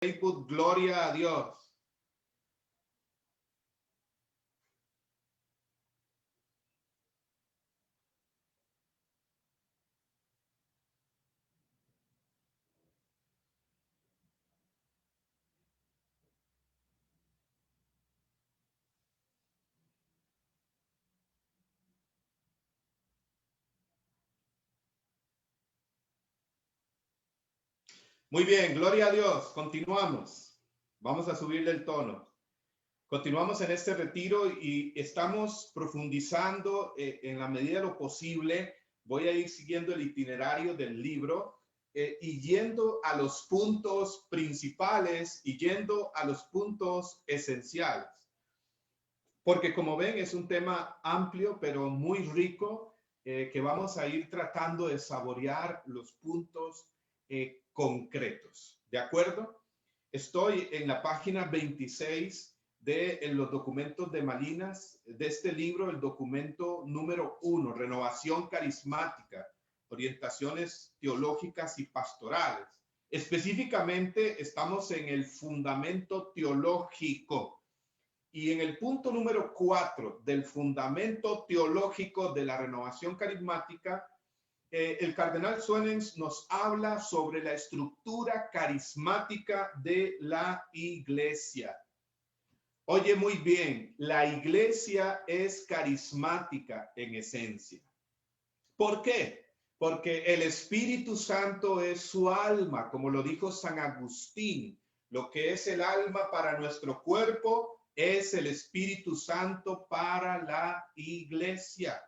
Facebook, gloria a Dios. Muy bien, gloria a Dios. Continuamos. Vamos a subirle el tono. Continuamos en este retiro y estamos profundizando en la medida de lo posible. Voy a ir siguiendo el itinerario del libro y yendo a los puntos principales y yendo a los puntos esenciales. Porque como ven es un tema amplio pero muy rico que vamos a ir tratando de saborear los puntos concretos. ¿De acuerdo? Estoy en la página 26 en los documentos de Malinas, de este libro, el documento número 1, Renovación Carismática, Orientaciones Teológicas y Pastorales. Específicamente estamos en el fundamento teológico y en el punto número 4 del fundamento teológico de la renovación carismática, el cardenal Suenens nos habla sobre la estructura carismática de la iglesia. Oye muy bien, la iglesia es carismática en esencia. ¿Por qué? Porque el Espíritu Santo es su alma, como lo dijo San Agustín. Lo que es el alma para nuestro cuerpo es el Espíritu Santo para la iglesia.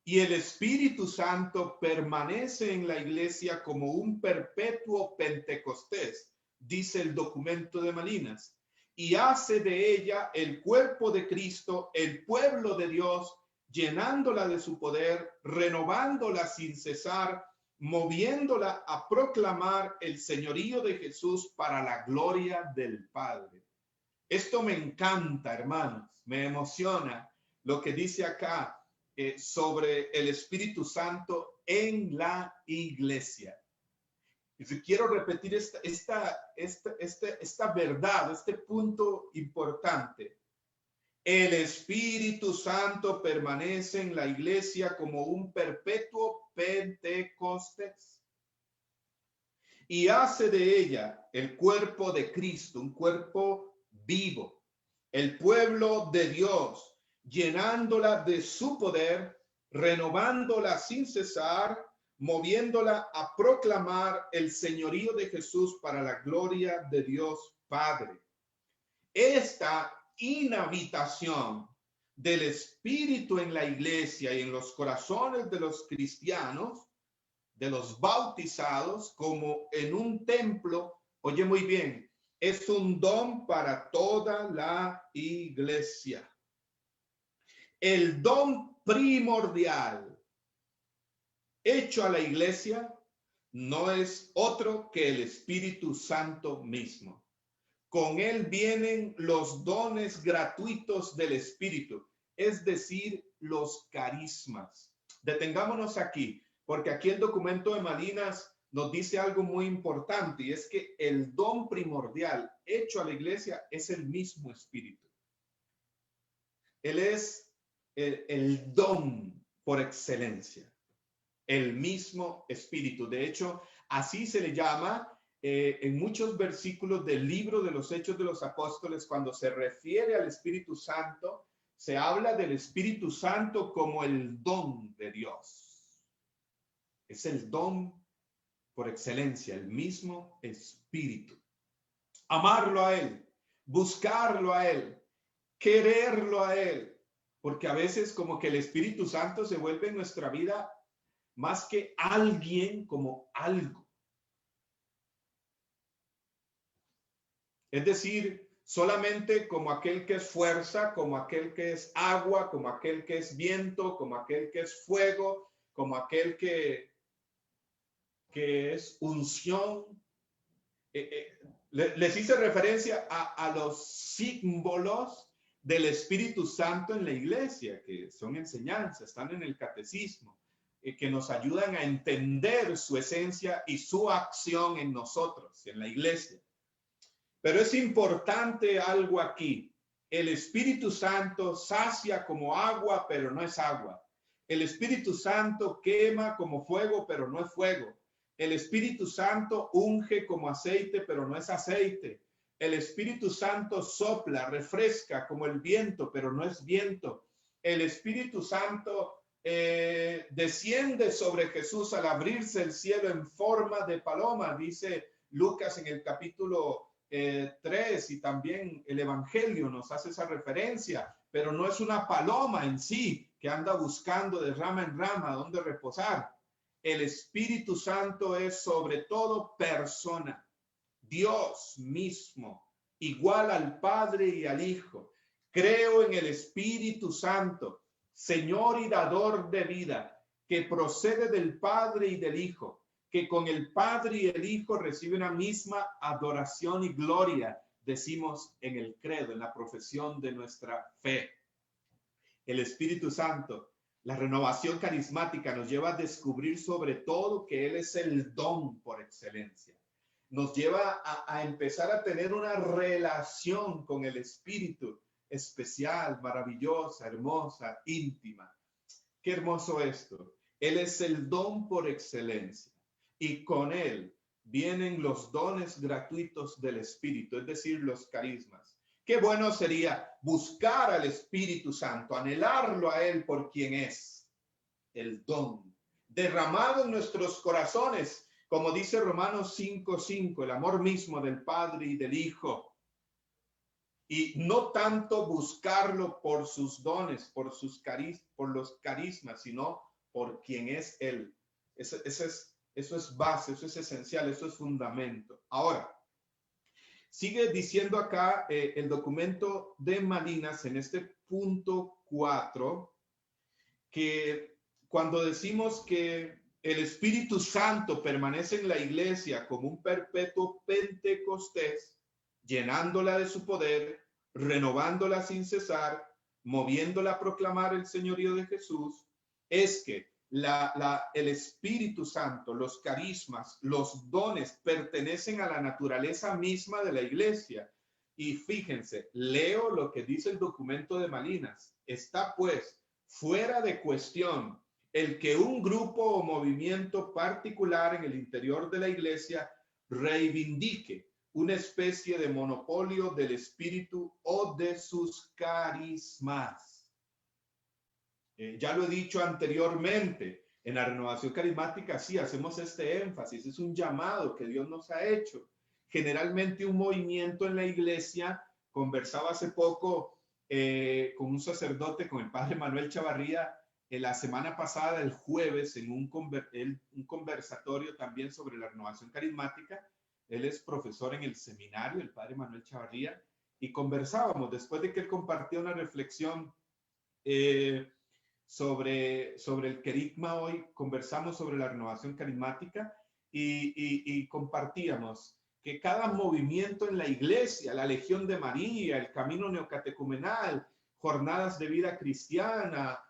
Y el Espíritu Santo permanece en la iglesia como un perpetuo Pentecostés, dice el documento de Malinas, y hace de ella el cuerpo de Cristo, el pueblo de Dios, llenándola de su poder, renovándola sin cesar, moviéndola a proclamar el señorío de Jesús para la gloria del Padre. Esto me encanta, hermanos, me emociona lo que dice acá sobre el Espíritu Santo en la iglesia. Y quiero repetir esta verdad, este punto importante. El Espíritu Santo permanece en la iglesia como un perpetuo Pentecostés y hace de ella el cuerpo de Cristo, un cuerpo vivo, el pueblo de Dios, llenándola de su poder, renovándola sin cesar, moviéndola a proclamar el señorío de Jesús para la gloria de Dios Padre. Esta inhabitación del Espíritu en la iglesia y en los corazones de los cristianos, de los bautizados, como en un templo, oye muy bien, es un don para toda la iglesia. El don primordial hecho a la iglesia no es otro que el Espíritu Santo mismo. Con él vienen los dones gratuitos del Espíritu, es decir, los carismas. Detengámonos aquí, porque aquí el documento de Malinas nos dice algo muy importante, y es que el don primordial hecho a la iglesia es el mismo Espíritu. Él es el don por excelencia, el mismo Espíritu. De hecho, así se le llama en muchos versículos del libro de los Hechos de los Apóstoles. Cuando se refiere al Espíritu Santo, se habla del Espíritu Santo como el don de Dios. Es el don por excelencia, el mismo Espíritu. Amarlo a Él, buscarlo a Él, quererlo a Él. Porque a veces como que el Espíritu Santo se vuelve en nuestra vida más que alguien, como algo. Es decir, solamente como aquel que es fuerza, como aquel que es agua, como aquel que es viento, como aquel que es fuego, como aquel que es unción. Les hice referencia a los símbolos del Espíritu Santo en la iglesia, que son enseñanzas, están en el catecismo, que nos ayudan a entender su esencia y su acción en nosotros, en la iglesia. Pero es importante algo aquí. El Espíritu Santo sacia como agua, pero no es agua. El Espíritu Santo quema como fuego, pero no es fuego. El Espíritu Santo unge como aceite, pero no es aceite. El Espíritu Santo sopla, refresca como el viento, pero no es viento. El Espíritu Santo desciende sobre Jesús al abrirse el cielo en forma de paloma, dice Lucas en el capítulo 3, y también el Evangelio nos hace esa referencia, pero no es una paloma en sí que anda buscando de rama en rama donde reposar. El Espíritu Santo es sobre todo persona, Dios mismo, igual al Padre y al Hijo. Creo en el Espíritu Santo, Señor y dador de vida, que procede del Padre y del Hijo, que con el Padre y el Hijo recibe una misma adoración y gloria, decimos en el credo, en la profesión de nuestra fe. El Espíritu Santo, la renovación carismática nos lleva a descubrir sobre todo que Él es el don por excelencia. Nos lleva a empezar a tener una relación con el Espíritu especial, maravillosa, hermosa, íntima. Qué hermoso esto. Él es el don por excelencia y con Él vienen los dones gratuitos del Espíritu, es decir, los carismas. Qué bueno sería buscar al Espíritu Santo, anhelarlo a Él por quien es, el don, derramado en nuestros corazones, como dice Romanos 5:5, el amor mismo del Padre y del Hijo. Y no tanto buscarlo por sus dones, por los carismas, sino por quien es Él. Eso es base, eso es esencial, eso es fundamento. Ahora, sigue diciendo acá el documento de Malinas en este punto 4, que cuando decimos que el Espíritu Santo permanece en la iglesia como un perpetuo Pentecostés, llenándola de su poder, renovándola sin cesar, moviéndola a proclamar el señorío de Jesús, es que el Espíritu Santo, los carismas, los dones pertenecen a la naturaleza misma de la iglesia. Y fíjense, leo lo que dice el documento de Malinas. Está pues fuera de cuestión el que un grupo o movimiento particular en el interior de la iglesia reivindique una especie de monopolio del espíritu o de sus carismas. Ya lo he dicho anteriormente, en la renovación carismática sí hacemos este énfasis, es un llamado que Dios nos ha hecho. Generalmente un movimiento en la iglesia, conversaba hace poco con un sacerdote, con el padre Manuel Chavarría, la semana pasada, el jueves, en un conversatorio también sobre la renovación carismática. Él es profesor en el seminario, el padre Manuel Chavarría, y conversábamos después de que él compartió una reflexión sobre el querigma. Hoy conversamos sobre la renovación carismática y compartíamos que cada movimiento en la iglesia, la Legión de María, el Camino Neocatecumenal, Jornadas de Vida Cristiana,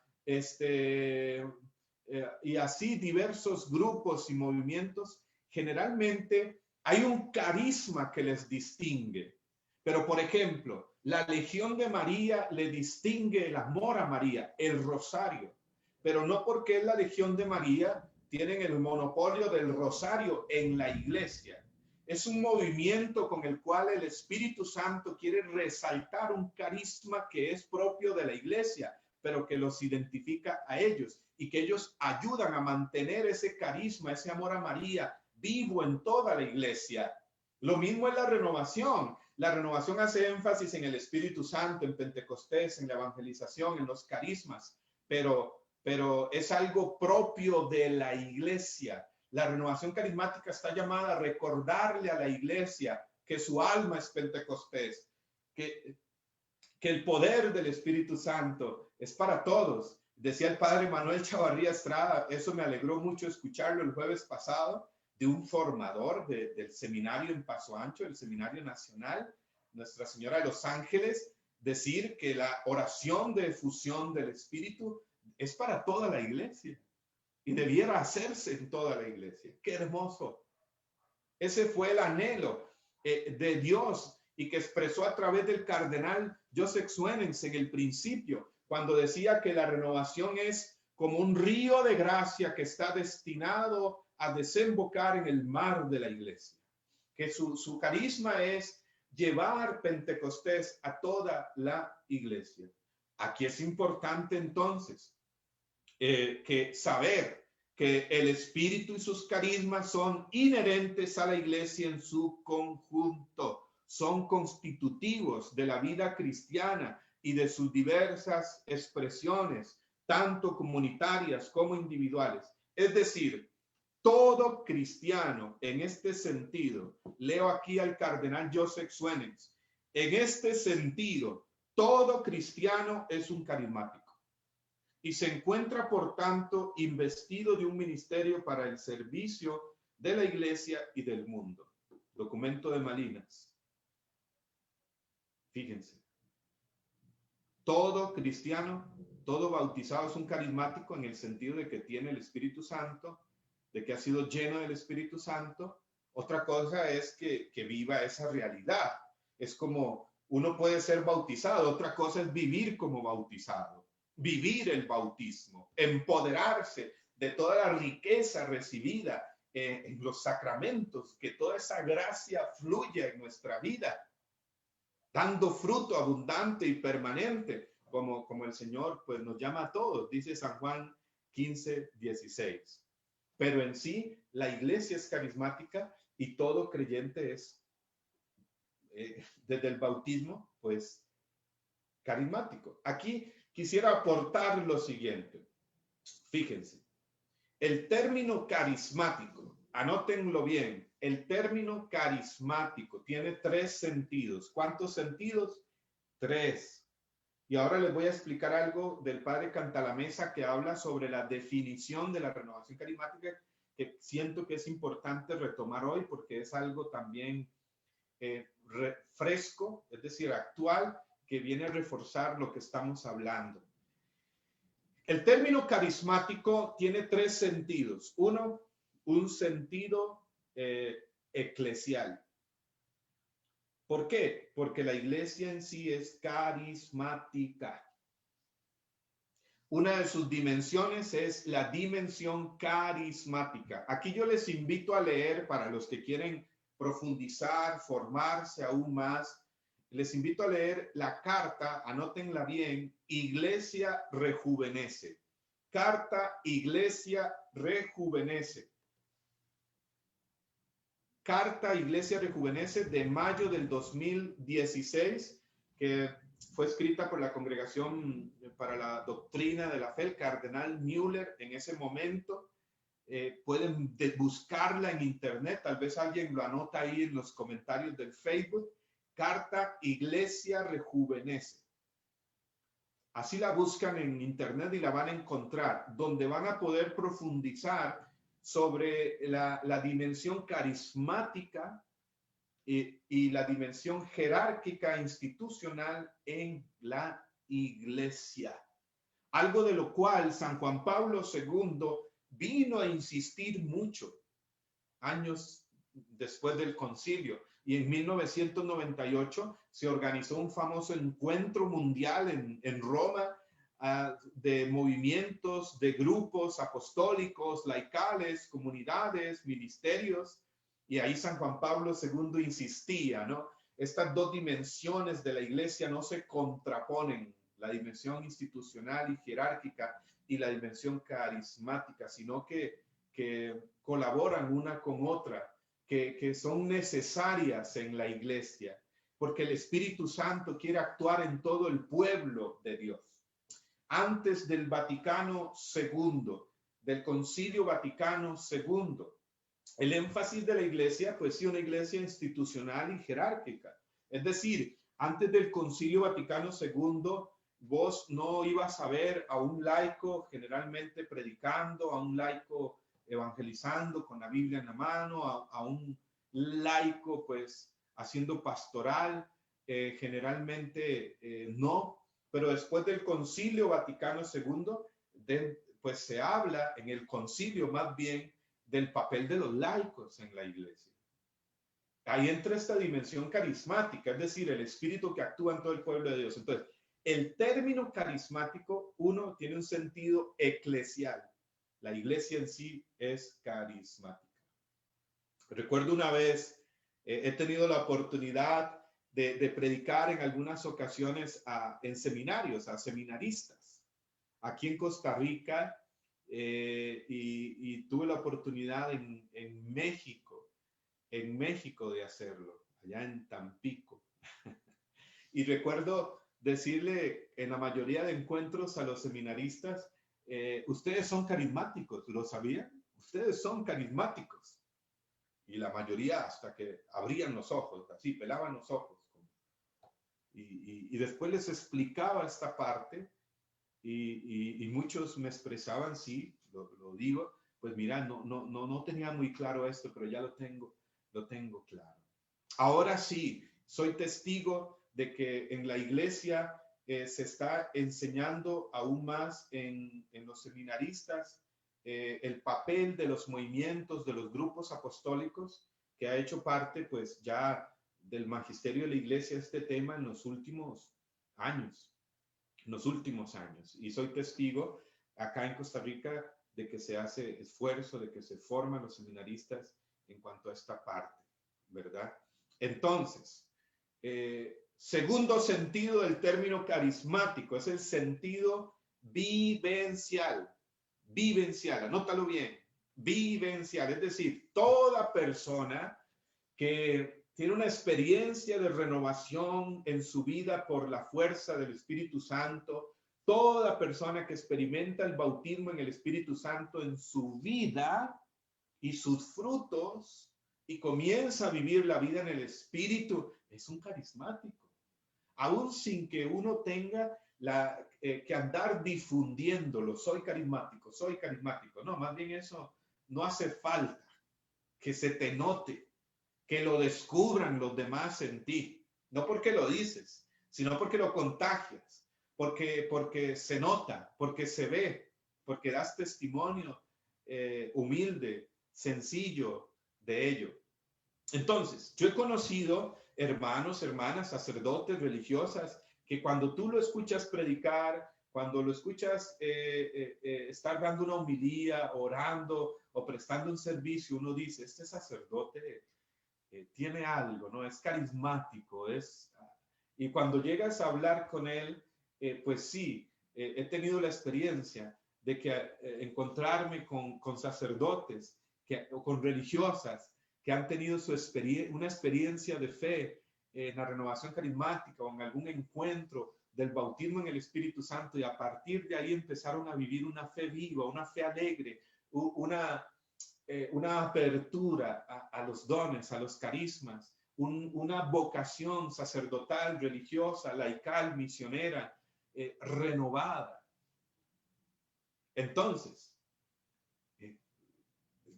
y así diversos grupos y movimientos, generalmente hay un carisma que les distingue. Pero, por ejemplo, la Legión de María le distingue el amor a María, el rosario. Pero no porque es la Legión de María tienen el monopolio del rosario en la iglesia. Es un movimiento con el cual el Espíritu Santo quiere resaltar un carisma que es propio de la iglesia, pero que los identifica a ellos y que ellos ayudan a mantener ese carisma, ese amor a María vivo en toda la iglesia. Lo mismo es la renovación. La renovación hace énfasis en el Espíritu Santo, en Pentecostés, en la evangelización, en los carismas, pero es algo propio de la iglesia. La renovación carismática está llamada a recordarle a la iglesia que su alma es Pentecostés, que el poder del Espíritu Santo es para todos. Decía el padre Manuel Chavarría Estrada, eso me alegró mucho escucharlo el jueves pasado, de un formador del seminario en Paso Ancho, el Seminario Nacional, Nuestra Señora de los Ángeles, decir que la oración de efusión del Espíritu es para toda la iglesia y debiera hacerse en toda la iglesia. ¡Qué hermoso! Ese fue el anhelo de Dios y que expresó a través del cardenal Joseph Suenens en el principio, cuando decía que la renovación es como un río de gracia que está destinado a desembocar en el mar de la iglesia, que su carisma es llevar Pentecostés a toda la iglesia. Aquí es importante entonces que saber que el Espíritu y sus carismas son inherentes a la iglesia en su conjunto, son constitutivos de la vida cristiana y de sus diversas expresiones, tanto comunitarias como individuales. Es decir, todo cristiano en este sentido, leo aquí al cardenal Joseph Suenens, en este sentido, todo cristiano es un carismático y se encuentra, por tanto, investido de un ministerio para el servicio de la iglesia y del mundo. Documento de Malinas. Fíjense, todo cristiano, todo bautizado es un carismático en el sentido de que tiene el Espíritu Santo, de que ha sido lleno del Espíritu Santo. Otra cosa es que viva esa realidad. Es como uno puede ser bautizado, otra cosa es vivir como bautizado, vivir el bautismo, empoderarse de toda la riqueza recibida en los sacramentos, que toda esa gracia fluya en nuestra vida, dando fruto abundante y permanente, como el Señor pues nos llama a todos, dice San Juan 15:16. Pero en sí, la iglesia es carismática y todo creyente es, desde el bautismo, pues, carismático. Aquí quisiera aportar lo siguiente. Fíjense, el término carismático, anótenlo bien, el término carismático tiene 3 sentidos. ¿Cuántos sentidos? 3. Y ahora les voy a explicar algo del padre Cantalamessa que habla sobre la definición de la renovación carismática, que siento que es importante retomar hoy porque es algo también fresco, es decir, actual, que viene a reforzar lo que estamos hablando. El término carismático tiene 3 sentidos. Uno, un sentido eclesial. ¿Por qué? Porque la iglesia en sí es carismática. Una de sus dimensiones es la dimensión carismática. Aquí yo les invito a leer, para los que quieren profundizar, formarse aún más, les invito a leer la carta, anótenla bien, Iglesia Rejuvenece. Carta Iglesia Rejuvenece. Carta Iglesia Rejuvenece de mayo del 2016, que fue escrita por la Congregación para la Doctrina de la Fe, el cardenal Müller en ese momento. Pueden buscarla en internet, tal vez alguien lo anota ahí en los comentarios del Facebook. Carta Iglesia Rejuvenece. Así la buscan en internet y la van a encontrar, donde van a poder profundizar sobre la dimensión carismática y la dimensión jerárquica institucional en la iglesia. Algo de lo cual San Juan Pablo II vino a insistir mucho años después del concilio. Y en 1998 se organizó un famoso encuentro mundial en Roma de movimientos, de grupos apostólicos, laicales, comunidades, ministerios. Y ahí San Juan Pablo II insistía, ¿no? Estas 2 dimensiones de la iglesia no se contraponen, la dimensión institucional y jerárquica y la dimensión carismática, sino que colaboran una con otra, que son necesarias en la iglesia, porque el Espíritu Santo quiere actuar en todo el pueblo de Dios. Antes del Vaticano II, del Concilio Vaticano II, el énfasis de la iglesia, pues sí, una iglesia institucional y jerárquica. Es decir, antes del Concilio Vaticano II, vos no ibas a ver a un laico generalmente predicando, a un laico evangelizando con la Biblia en la mano, a un laico pues haciendo pastoral, generalmente no, pero después del Concilio Vaticano II, pues se habla en el concilio más bien del papel de los laicos en la iglesia. ahí entra esta dimensión carismática, es decir, el espíritu que actúa en todo el pueblo de Dios. Entonces, el término carismático, uno, tiene un sentido eclesial. La iglesia en sí es carismática. Recuerdo una vez, he tenido la oportunidad de predicar en algunas ocasiones en seminarios, a seminaristas, aquí en Costa Rica, y tuve la oportunidad en México de hacerlo, allá en Tampico. Y recuerdo decirle en la mayoría de encuentros a los seminaristas, ustedes son carismáticos, ¿lo sabían? Ustedes son carismáticos. Y la mayoría hasta que abrían los ojos, así, pelaban los ojos. Y después les explicaba esta parte y muchos me expresaban, sí, lo digo, pues mira, no tenía muy claro esto, pero ya lo tengo claro. Ahora sí, soy testigo de que en la iglesia se está enseñando aún más en los seminaristas el papel de los movimientos, de los grupos apostólicos, que ha hecho parte pues ya del magisterio de la iglesia este tema en los últimos años. Y soy testigo acá en Costa Rica de que se hace esfuerzo, de que se forman los seminaristas en cuanto a esta parte, ¿verdad? Entonces, segundo sentido del término carismático es el sentido vivencial. Vivencial, anótalo bien, vivencial, es decir, toda persona que tiene una experiencia de renovación en su vida por la fuerza del Espíritu Santo, toda persona que experimenta el bautismo en el Espíritu Santo en su vida y sus frutos y comienza a vivir la vida en el Espíritu, es un carismático. Aún sin que uno tenga que andar difundiéndolo, soy carismático. No, más bien eso no hace falta que se te note, que lo descubran los demás en ti. No porque lo dices, sino porque lo contagias, porque se nota, porque se ve, porque das testimonio humilde, sencillo de ello. Entonces, yo he conocido hermanos, hermanas, sacerdotes, religiosas, que cuando tú lo escuchas predicar, cuando lo escuchas estar dando una homilía, orando o prestando un servicio, uno dice, este sacerdote tiene algo, ¿no? Es carismático, y cuando llegas a hablar con él, pues sí, he tenido la experiencia de que encontrarme con sacerdotes o con religiosas que han tenido una experiencia de fe en la renovación carismática o en algún encuentro del bautismo en el Espíritu Santo, y a partir de ahí empezaron a vivir una fe viva, una fe alegre, una apertura a los dones, a los carismas, una vocación sacerdotal, religiosa, laical, misionera, renovada. Entonces, el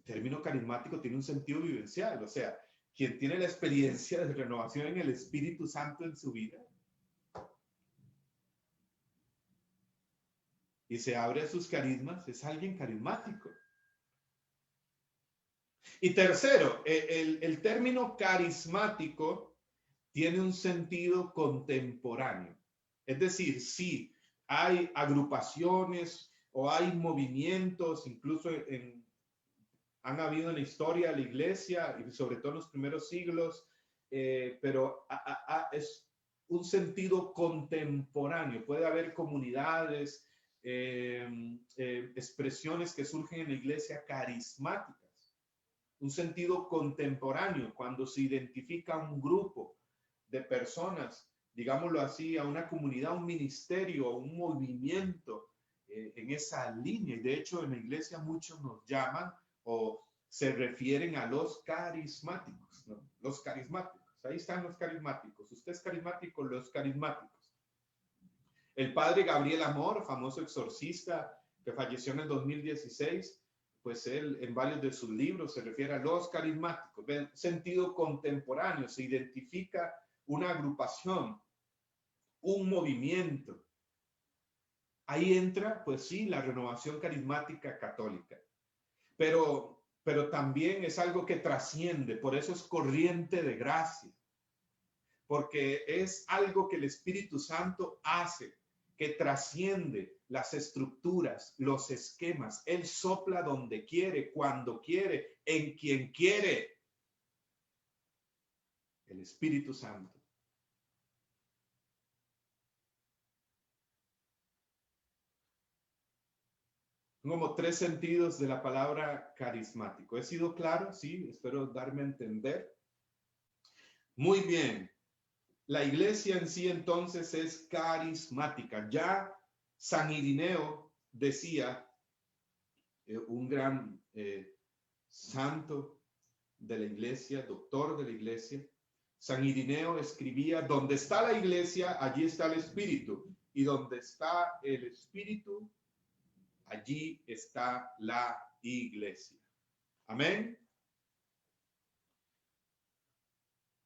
término carismático tiene un sentido vivencial, o sea, quien tiene la experiencia de renovación en el Espíritu Santo en su vida y se abre a sus carismas, es alguien carismático. Y tercero, el término carismático tiene un sentido contemporáneo. Es decir, sí, hay agrupaciones o hay movimientos, incluso han habido en la historia de la iglesia y sobre todo en los primeros siglos, pero es un sentido contemporáneo. Puede haber comunidades, expresiones que surgen en la iglesia carismáticas. Un sentido contemporáneo, cuando se identifica un grupo de personas, digámoslo así, a una comunidad, un ministerio, un movimiento en esa línea. Y de hecho en la iglesia muchos nos llaman o se refieren a los carismáticos, ¿no? Los carismáticos, ahí están los carismáticos. Usted es carismático, los carismáticos. El padre Gabriel Amor, famoso exorcista que falleció en el 2016, pues él en varios de sus libros se refiere a los carismáticos. En sentido contemporáneo, se identifica una agrupación, un movimiento. Ahí entra, pues sí, la renovación carismática católica. Pero pero también es algo que trasciende, por eso es corriente de gracia, porque es algo que el Espíritu Santo hace, que trasciende las estructuras, los esquemas. Él sopla donde quiere, cuando quiere, en quien quiere. El Espíritu Santo. Como tres sentidos de la palabra carismático. ¿He sido claro? Sí, espero darme a entender. Muy bien. La iglesia en sí entonces es carismática. Ya San Irineo decía, un gran santo de la iglesia, doctor de la iglesia, San Irineo escribía, donde está la iglesia, allí está el espíritu. Y donde está el espíritu, allí está la iglesia. Amén.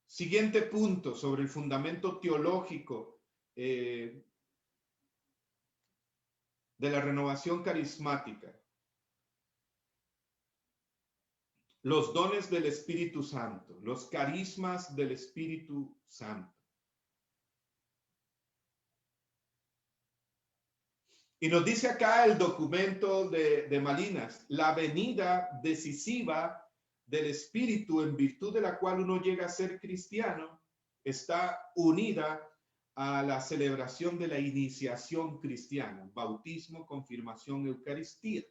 Siguiente punto sobre el fundamento teológico de la renovación carismática. Los dones del Espíritu Santo, los carismas del Espíritu Santo. Y nos dice acá el documento de Malinas, la venida decisiva del Espíritu en virtud de la cual uno llega a ser cristiano está unida a la celebración de la iniciación cristiana, bautismo, confirmación, Eucaristía.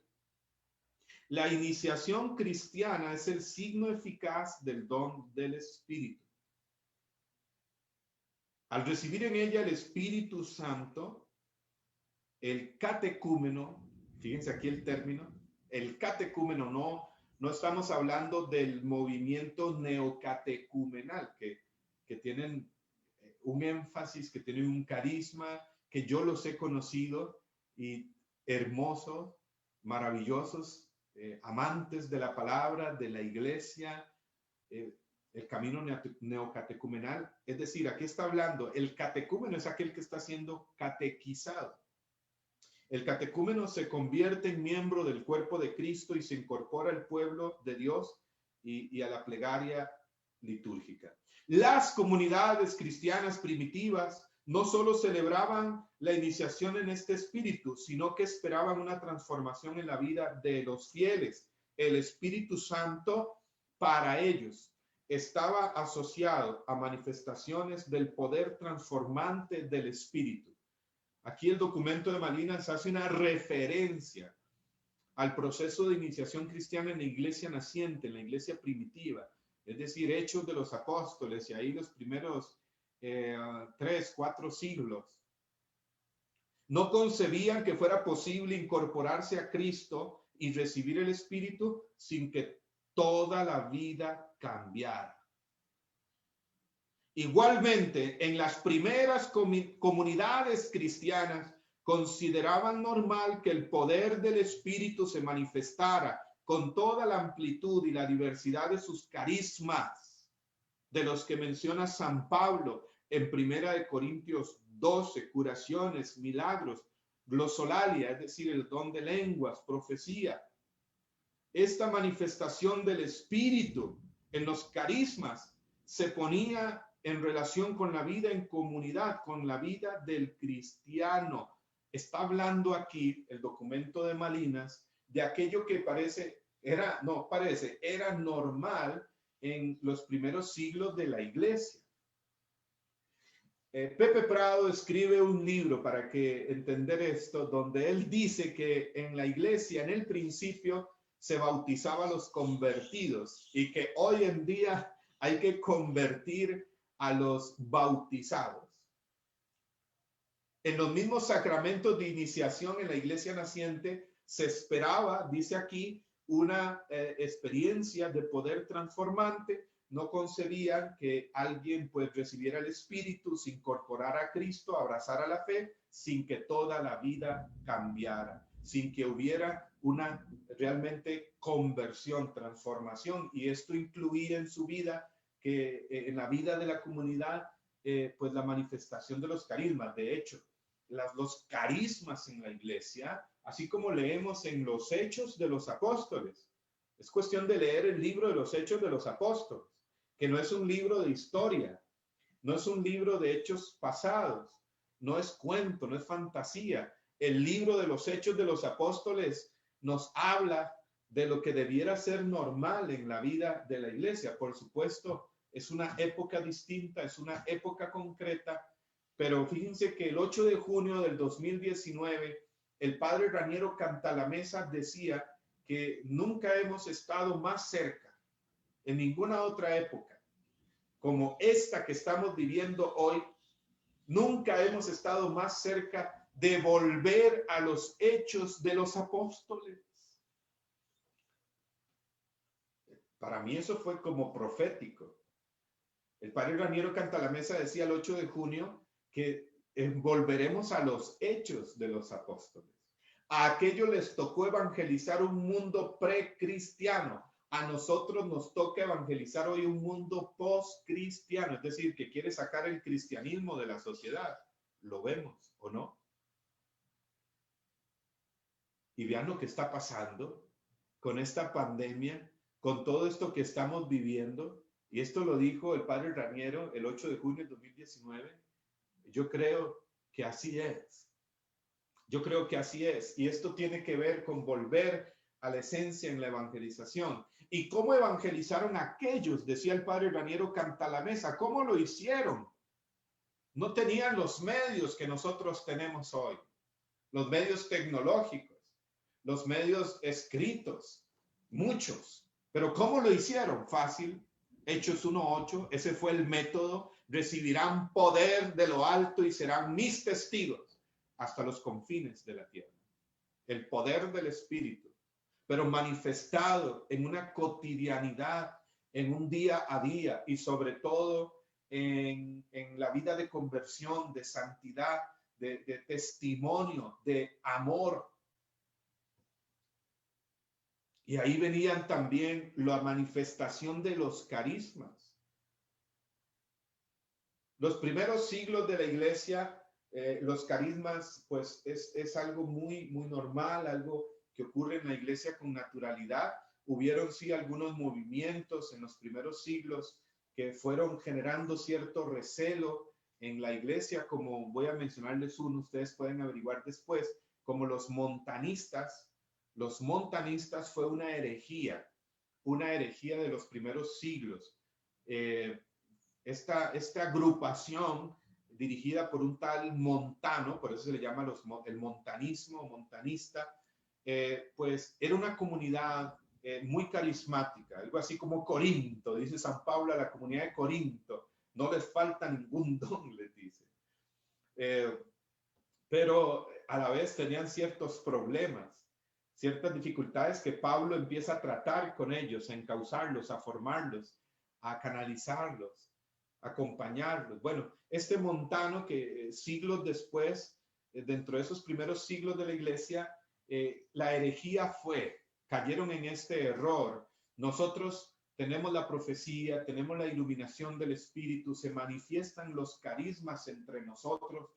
La iniciación cristiana es el signo eficaz del don del Espíritu. Al recibir en ella el Espíritu Santo, el catecúmeno, fíjense aquí el término, el catecúmeno, no estamos hablando del movimiento neocatecumenal, que tienen un énfasis, que tienen un carisma, que yo los he conocido, y hermosos, maravillosos, amantes de la palabra, de la iglesia, el camino neocatecumenal. Es decir, aquí está hablando, el catecúmeno es aquel que está siendo catequizado. El catecúmeno se convierte en miembro del cuerpo de Cristo y se incorpora al pueblo de Dios y a la plegaria litúrgica. Las comunidades cristianas primitivas no solo celebraban la iniciación en este espíritu, sino que esperaban una transformación en la vida de los fieles. El Espíritu Santo para ellos estaba asociado a manifestaciones del poder transformante del Espíritu. Aquí el documento de Malinas hace una referencia al proceso de iniciación cristiana en la iglesia naciente, en la iglesia primitiva, es decir, Hechos de los Apóstoles, y ahí los primeros 3, 4 siglos. No concebían que fuera posible incorporarse a Cristo y recibir el Espíritu sin que toda la vida cambiara. Igualmente, en las primeras comunidades cristianas consideraban normal que el poder del Espíritu se manifestara con toda la amplitud y la diversidad de sus carismas, de los que menciona San Pablo en 1 Corintios 12, curaciones, milagros, glosolalia, es decir, el don de lenguas, profecía. Esta manifestación del Espíritu en los carismas se ponía en relación con la vida en comunidad, con la vida del cristiano. Está hablando aquí el documento de Malinas de aquello que era normal en los primeros siglos de la iglesia. Pepe Prado escribe un libro para que entender esto, donde él dice que en la iglesia, en el principio, se bautizaba a los convertidos y que hoy en día hay que convertir a los bautizados. En los mismos sacramentos de iniciación en la iglesia naciente se esperaba, dice aquí, una experiencia de poder transformante. No concebían que alguien pues recibiera el Espíritu, se incorporara a Cristo, abrazara la fe, sin que toda la vida cambiara, sin que hubiera una realmente conversión, transformación, y esto incluía en su vida, que en la vida de la comunidad, pues la manifestación de los carismas. De hecho, los carismas en la iglesia, así como leemos en los Hechos de los Apóstoles, Es cuestión de leer el libro de los Hechos de los Apóstoles, que no es un libro de historia, no es un libro de hechos pasados, no es cuento, no es fantasía. El libro de los Hechos de los Apóstoles nos habla de lo que debiera ser normal en la vida de la iglesia. Por supuesto, es una época distinta, es una época concreta, pero fíjense que el 8 de junio del 2019, el padre Raniero Cantalamessa decía que nunca hemos estado más cerca en ninguna otra época como esta que estamos viviendo hoy. Nunca hemos estado más cerca de volver a los hechos de los apóstoles. Para mí eso fue como profético. El padre Raniero Cantalamessa decía el 8 de junio que volveremos a los hechos de los apóstoles. A aquellos les tocó evangelizar un mundo precristiano. A nosotros nos toca evangelizar hoy un mundo postcristiano, es decir, que quiere sacar el cristianismo de la sociedad. ¿Lo vemos o no? Y vean lo que está pasando con esta pandemia, con todo esto que estamos viviendo. Y esto lo dijo el padre Raniero el 8 de junio del 2019. Yo creo que así es. Yo creo que así es. Y esto tiene que ver con volver a la esencia en la evangelización. ¿Y cómo evangelizaron aquellos? Decía el padre Raniero Cantalamessa. ¿Cómo lo hicieron? No tenían los medios que nosotros tenemos hoy. Los medios tecnológicos, los medios escritos, muchos. Pero ¿cómo lo hicieron? Fácil. Hechos 1:8, ese fue el método. Recibirán poder de lo alto y serán mis testigos hasta los confines de la tierra. El poder del Espíritu, pero manifestado en una cotidianidad, en un día a día y sobre todo en la vida de conversión, de santidad, de testimonio, de amor. Y ahí venían también la manifestación de los carismas. Los primeros siglos de la iglesia, los carismas, pues es algo muy normal, algo que ocurre en la iglesia con naturalidad. Hubieron sí algunos movimientos en los primeros siglos que fueron generando cierto recelo en la iglesia, como voy a mencionarles uno, ustedes pueden averiguar después, como los montanistas. Los montanistas fue una herejía de los primeros siglos. Esta agrupación dirigida por un tal Montano, por eso se le llama el montanismo, montanista, pues era una comunidad muy carismática, algo así como Corinto, dice San Pablo a la comunidad de Corinto, no les falta ningún don, les dice. Pero a la vez tenían ciertos problemas, ciertas dificultades que Pablo empieza a tratar con ellos, a encauzarlos, a formarlos, a canalizarlos, a acompañarlos. Bueno, este Montano que siglos después, dentro de esos primeros siglos de la iglesia, la herejía cayeron en este error. Nosotros tenemos la profecía, tenemos la iluminación del Espíritu, se manifiestan los carismas entre nosotros,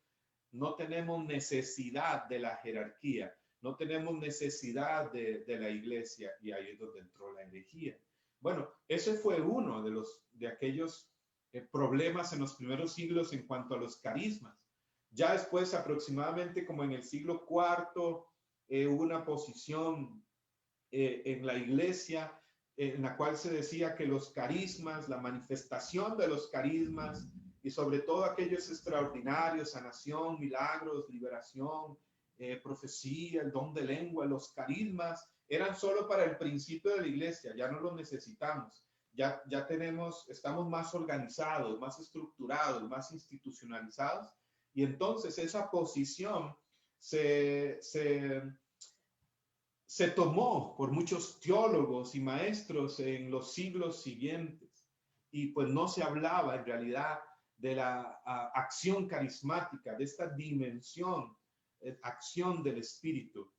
no tenemos necesidad de la jerarquía, no tenemos necesidad de la iglesia, y ahí es donde entró la herejía. Bueno, ese fue uno de aquellos problemas en los primeros siglos en cuanto a los carismas. Ya después, aproximadamente como en el siglo IV, hubo una posición en la iglesia en la cual se decía que los carismas, la manifestación de los carismas y sobre todo aquellos extraordinarios, sanación, milagros, liberación, profecía, el don de lengua, los carismas, eran solo para el principio de la iglesia, ya no los necesitamos. Ya estamos más organizados, más estructurados, más institucionalizados, y entonces esa posición se tomó por muchos teólogos y maestros en los siglos siguientes, y pues no se hablaba en realidad de la acción carismática, de esta dimensión, acción del Espíritu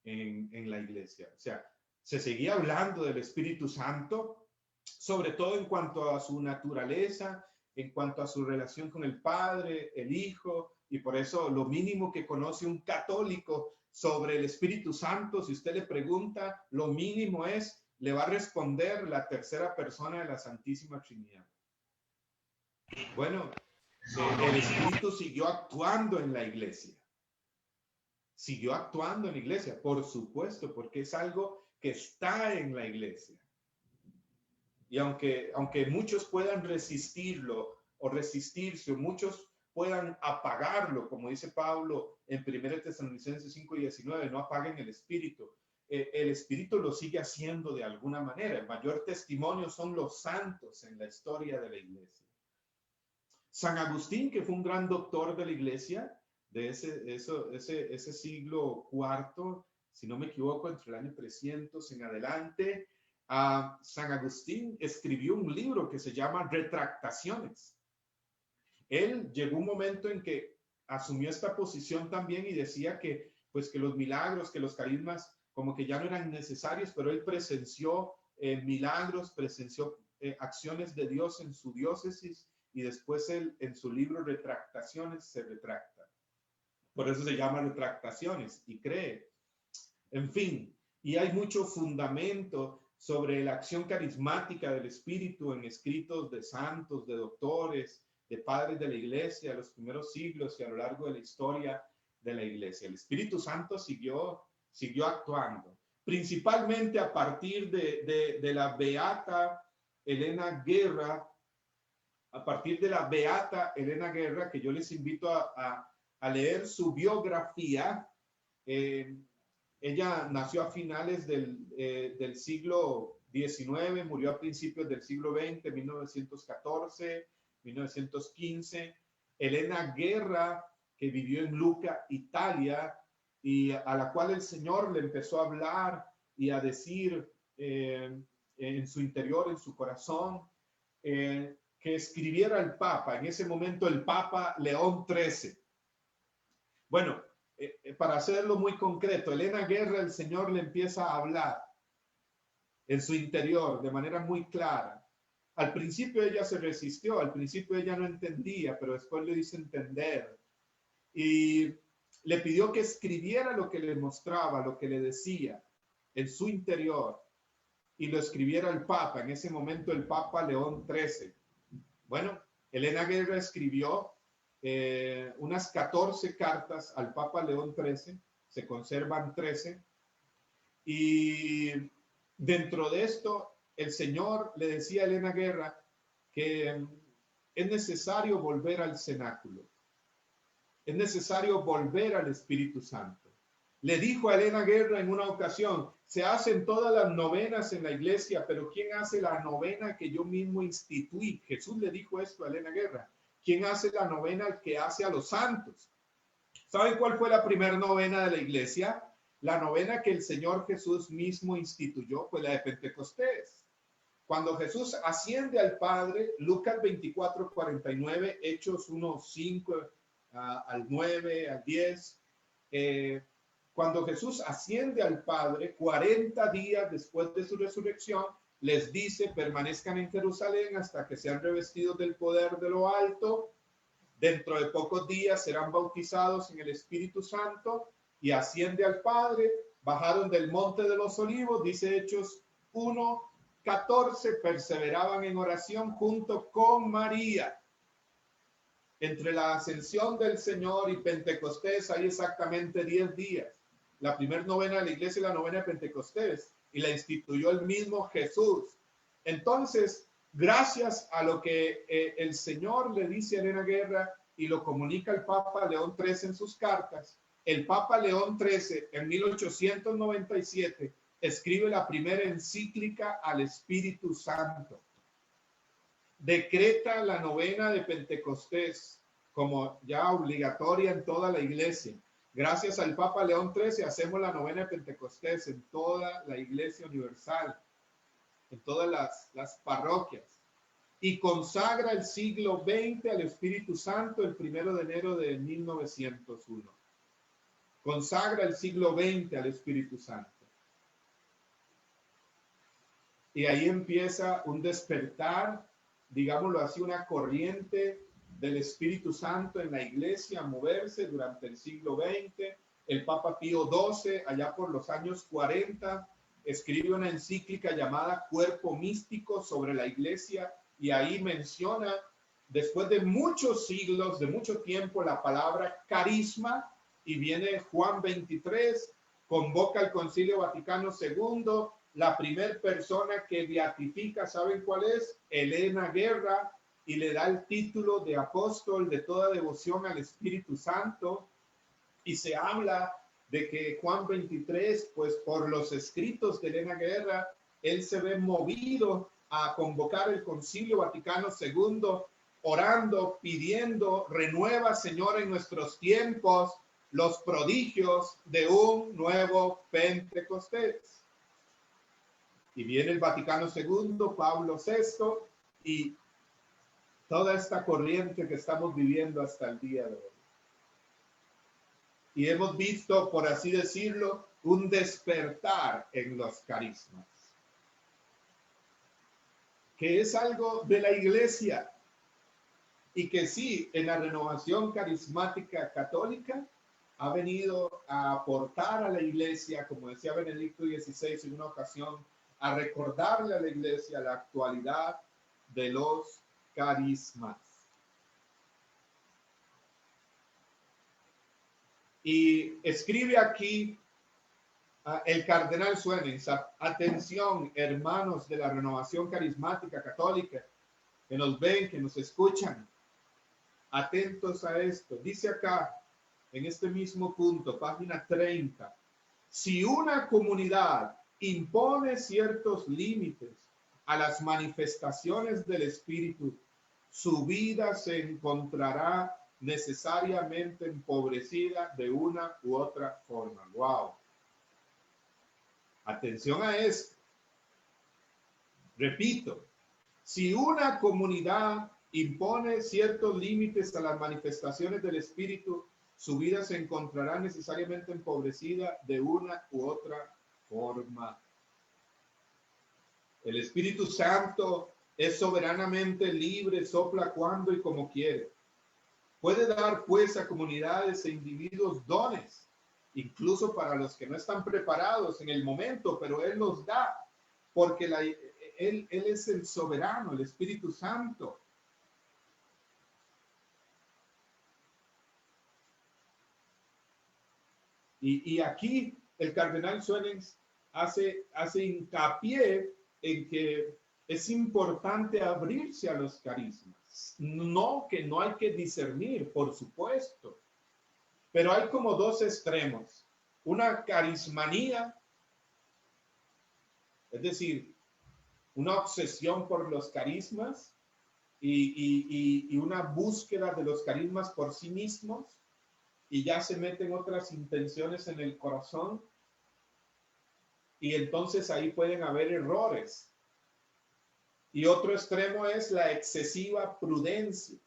en la iglesia. O sea, se seguía hablando del Espíritu Santo, sobre todo en cuanto a su naturaleza, en cuanto a su relación con el Padre, el Hijo, y por eso lo mínimo que conoce un católico sobre el Espíritu Santo, si usted le pregunta, lo mínimo es le va a responder la tercera persona de la Santísima Trinidad. Bueno, el Espíritu siguió actuando en la iglesia. Siguió actuando en la iglesia, por supuesto, porque es algo que está en la iglesia. Y aunque muchos puedan resistirlo o resistirse, o muchos puedan apagarlo, como dice Pablo en 1 Tesalonicenses 5:19, no apaguen el Espíritu. El Espíritu lo sigue haciendo de alguna manera. El mayor testimonio son los santos en la historia de la iglesia. San Agustín, que fue un gran doctor de la iglesia, de ese siglo IV, si no me equivoco, entre el año 300 en adelante, San Agustín escribió un libro que se llama Retractaciones. Él llegó un momento en que asumió esta posición también y decía que, pues, que los milagros, que los carismas como que ya no eran necesarios, pero él presenció milagros, presenció acciones de Dios en su diócesis, y después él en su libro Retractaciones se retracta. Por eso se llama Retractaciones y cree. En fin, y hay mucho fundamento sobre la acción carismática del Espíritu en escritos de santos, de doctores, de padres de la iglesia, de los primeros siglos y a lo largo de la historia de la iglesia. El Espíritu Santo siguió actuando, principalmente a partir de la beata Elena Guerra, que yo les invito a leer su biografía. Ella nació a finales del siglo XIX, murió a principios del siglo XX, 1914, 1915. Elena Guerra, que vivió en Lucca, Italia, y a la cual el Señor le empezó a hablar y a decir en su interior, en su corazón, que escribiera el Papa, en ese momento el Papa León XIII. Bueno, para hacerlo muy concreto, Elena Guerra, el Señor le empieza a hablar en su interior de manera muy clara. Al principio ella se resistió, al principio ella no entendía, pero después le hizo entender. Y le pidió que escribiera lo que le mostraba, lo que le decía en su interior, y lo escribiera el Papa, en ese momento el Papa León XIII. Bueno, Elena Guerra escribió unas 14 cartas al Papa León XIII, se conservan 13, y dentro de esto el Señor le decía a Elena Guerra que es necesario volver al cenáculo, es necesario volver al Espíritu Santo. Le dijo a Elena Guerra en una ocasión: se hacen todas las novenas en la iglesia, pero ¿quién hace la novena que yo mismo instituí? Jesús le dijo esto a Elena Guerra. ¿Quién hace la novena que hace a los santos? ¿Saben cuál fue la primera novena de la iglesia? La novena que el Señor Jesús mismo instituyó fue la de Pentecostés. Cuando Jesús asciende al Padre, Lucas 24:49, Hechos 1:5 al 9, al 10, cuando Jesús asciende al Padre, 40 días después de su resurrección, les dice: permanezcan en Jerusalén hasta que sean revestidos del poder de lo alto. Dentro de pocos días serán bautizados en el Espíritu Santo, y asciende al Padre. Bajaron del monte de los olivos, dice Hechos 1:14, perseveraban en oración junto con María. Entre la ascensión del Señor y Pentecostés hay exactamente 10 días. La primera novena de la iglesia es la novena de Pentecostés, y la instituyó el mismo Jesús. Entonces, gracias a lo que el Señor le dice a Elena Guerra y lo comunica el Papa León XIII en sus cartas, el Papa León XIII en 1897 escribe la primera encíclica al Espíritu Santo. Decreta la novena de Pentecostés como ya obligatoria en toda la iglesia. Gracias al Papa León XIII hacemos la novena de Pentecostés en toda la iglesia universal, en todas las parroquias, y consagra el siglo XX al Espíritu Santo el 1 de enero de 1901. Consagra el siglo XX al Espíritu Santo. Y ahí empieza un despertar, digámoslo así, una corriente del Espíritu Santo en la iglesia a moverse durante el siglo XX. El Papa Pío XII, allá por los años 40, escribe una encíclica llamada Cuerpo Místico sobre la Iglesia, y ahí menciona, después de muchos siglos, de mucho tiempo, la palabra carisma, y viene Juan 23, convoca al Concilio Vaticano II, la primer persona que beatifica, ¿saben cuál es? Elena Guerra, y le da el título de apóstol de toda devoción al Espíritu Santo, y se habla de que Juan 23, pues por los escritos de Elena Guerra, él se ve movido a convocar el Concilio Vaticano II, orando, pidiendo, renueva, Señor, en nuestros tiempos los prodigios de un nuevo Pentecostés. Y viene el Vaticano II, Pablo VI, y toda esta corriente que estamos viviendo hasta el día de hoy. Y hemos visto, por así decirlo, un despertar en los carismas, que es algo de la iglesia, y que sí, en la renovación carismática católica ha venido a aportar a la iglesia, como decía Benedicto XVI en una ocasión, a recordarle a la iglesia la actualidad de los carismas. Y escribe aquí el cardenal Suenens: atención, hermanos de la renovación carismática católica, que nos ven, que nos escuchan, atentos a esto. Dice acá, en este mismo punto, página 30, si una comunidad impone ciertos límites a las manifestaciones del Espíritu, su vida se encontrará necesariamente empobrecida de una u otra forma. Wow. Atención a esto. Repito, si una comunidad impone ciertos límites a las manifestaciones del Espíritu, su vida se encontrará necesariamente empobrecida de una u otra forma. El Espíritu Santo es soberanamente libre, sopla cuando y como quiere. Puede dar pues a comunidades e individuos dones, incluso para los que no están preparados en el momento, pero Él los da, porque Él es el soberano, el Espíritu Santo. Y aquí el cardenal Suenens hace hincapié en que es importante abrirse a los carismas. No, que no hay que discernir, por supuesto, pero hay como dos extremos. Una carismanía, es decir, una obsesión por los carismas y una búsqueda de los carismas por sí mismos, y ya se meten otras intenciones en el corazón, y entonces ahí pueden haber errores. Y otro extremo es la excesiva prudencia,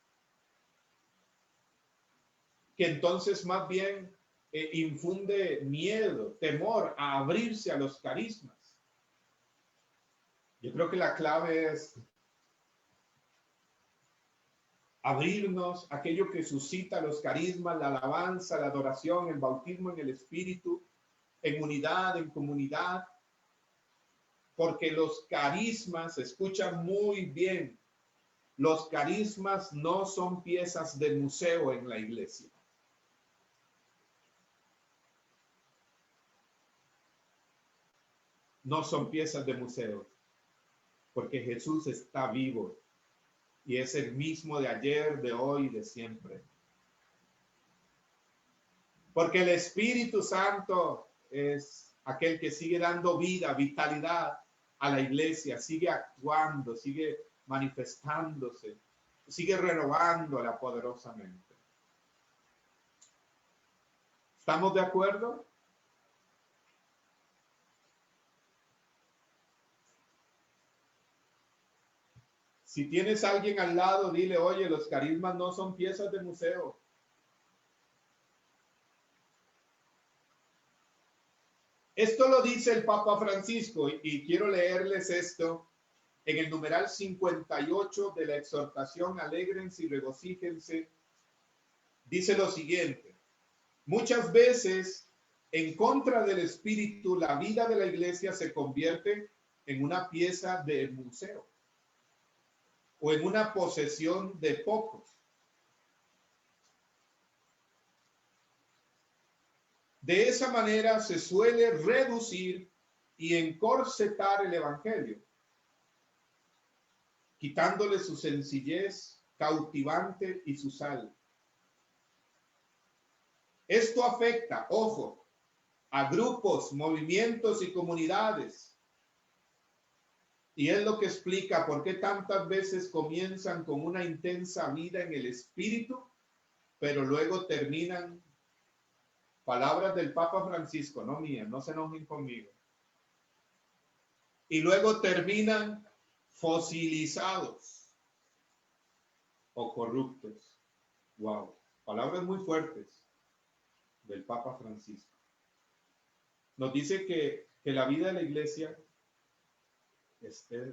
que entonces más bien infunde miedo, temor a abrirse a los carismas. Yo creo que la clave es abrirnos a aquello que suscita los carismas, la alabanza, la adoración, el bautismo en el Espíritu, en unidad, en comunidad, porque los carismas, escuchan muy bien, los carismas no son piezas de museo en la iglesia. No son piezas de museo, porque Jesús está vivo y es el mismo de ayer, de hoy, de siempre. Porque el Espíritu Santo es aquel que sigue dando vida, vitalidad a la iglesia, sigue actuando, sigue manifestándose, sigue renovándola poderosamente. ¿Estamos de acuerdo? Si tienes a alguien al lado, dile: oye, los carismas no son piezas de museo. Esto lo dice el Papa Francisco, y quiero leerles esto en el numeral 58 de la exhortación Alégrense y regocíjense. Dice lo siguiente: muchas veces En contra del espíritu, la vida de la iglesia se convierte en una pieza de museo o en una posesión de pocos. De esa manera se suele reducir y encorsetar el evangelio, quitándole su sencillez cautivante y su sal. Esto afecta, ojo, a grupos, movimientos y comunidades. Y es lo que explica por qué tantas veces comienzan con una intensa vida en el espíritu, pero luego terminan, palabras del Papa Francisco, no mías, no se enojen conmigo, y luego terminan fosilizados o corruptos. Wow, palabras muy fuertes del Papa Francisco. Nos dice que la vida de la iglesia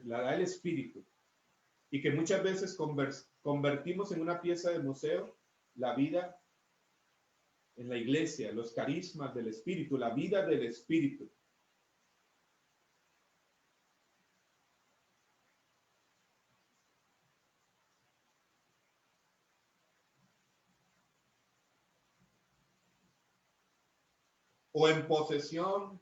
la da el espíritu y que muchas veces convertimos en una pieza de museo la vida en la iglesia, los carismas del espíritu, la vida del espíritu. O en posesión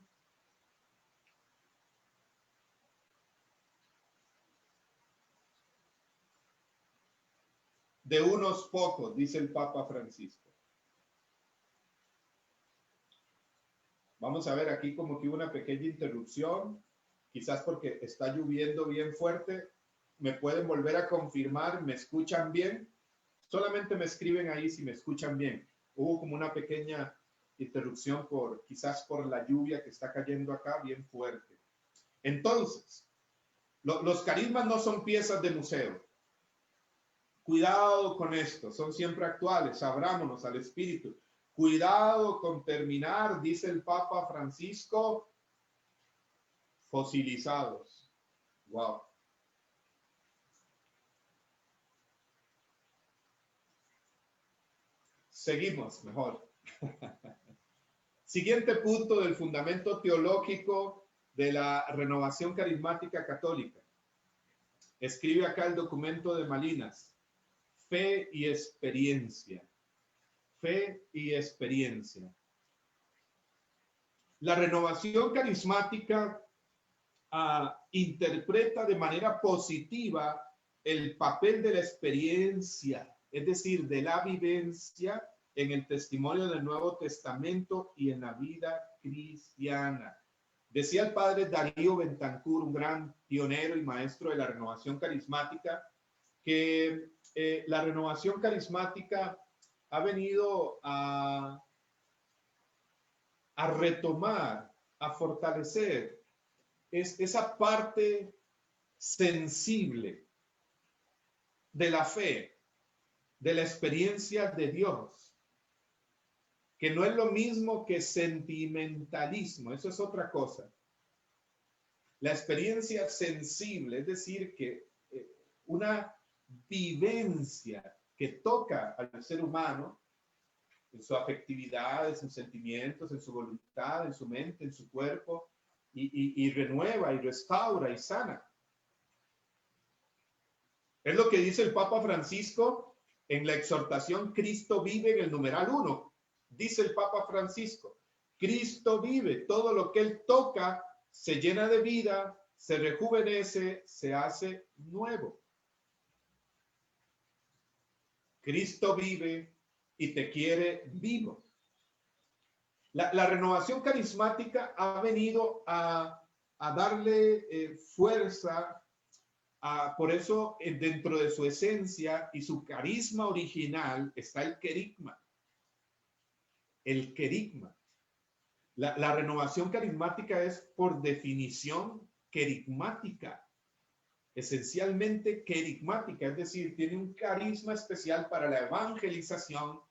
de unos pocos, dice el Papa Francisco. Vamos a ver aquí como que hubo una pequeña interrupción, quizás porque está lloviendo bien fuerte. ¿Me pueden volver a confirmar? ¿Me escuchan bien? Solamente me escriben ahí si me escuchan bien. Hubo como una pequeña interrupción quizás por la lluvia que está cayendo acá bien fuerte. Entonces, los carismas no son piezas de museo. Cuidado con esto, son siempre actuales, abrámonos al espíritu. Cuidado con terminar, dice el Papa Francisco, fosilizados. Wow. Seguimos mejor. Siguiente punto del fundamento teológico de la renovación carismática católica. Escribe acá el documento de Malinas. Fe y experiencia. Fe y experiencia. La renovación carismática interpreta de manera positiva el papel de la experiencia, es decir, de la vivencia en el testimonio del Nuevo Testamento y en la vida cristiana. Decía el padre Darío Bentancur, un gran pionero y maestro de la renovación carismática, que la renovación carismática ha venido a retomar, a fortalecer esa parte sensible de la fe, de la experiencia de Dios, que no es lo mismo que sentimentalismo, eso es otra cosa. La experiencia sensible, es decir, que una vivencia que toca al ser humano en su afectividad, en sus sentimientos, en su voluntad, en su mente, en su cuerpo, y renueva y restaura y sana. Es lo que dice el Papa Francisco en la exhortación Cristo vive en el numeral 1. Dice el Papa Francisco, Cristo vive, todo lo que él toca se llena de vida, se rejuvenece, se hace nuevo. Cristo vive y te quiere vivo. La renovación carismática ha venido a darle fuerza, por eso dentro de su esencia y su carisma original está el querigma. El querigma. La renovación carismática es por definición querigmática, esencialmente querigmática, es decir, tiene un carisma especial para la evangelización,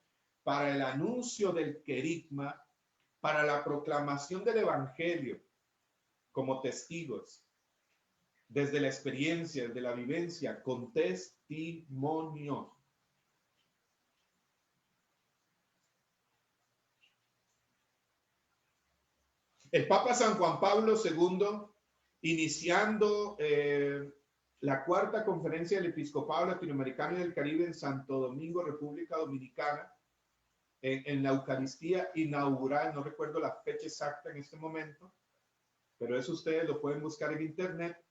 para el anuncio del querigma, para la proclamación del evangelio como testigos, desde la experiencia, desde la vivencia, con testimonio. El Papa San Juan Pablo II, iniciando la cuarta conferencia del Episcopado Latinoamericano y del Caribe en Santo Domingo, República Dominicana, en la Eucaristía inaugural, no recuerdo la fecha exacta en este momento, pero eso ustedes lo pueden buscar en internet.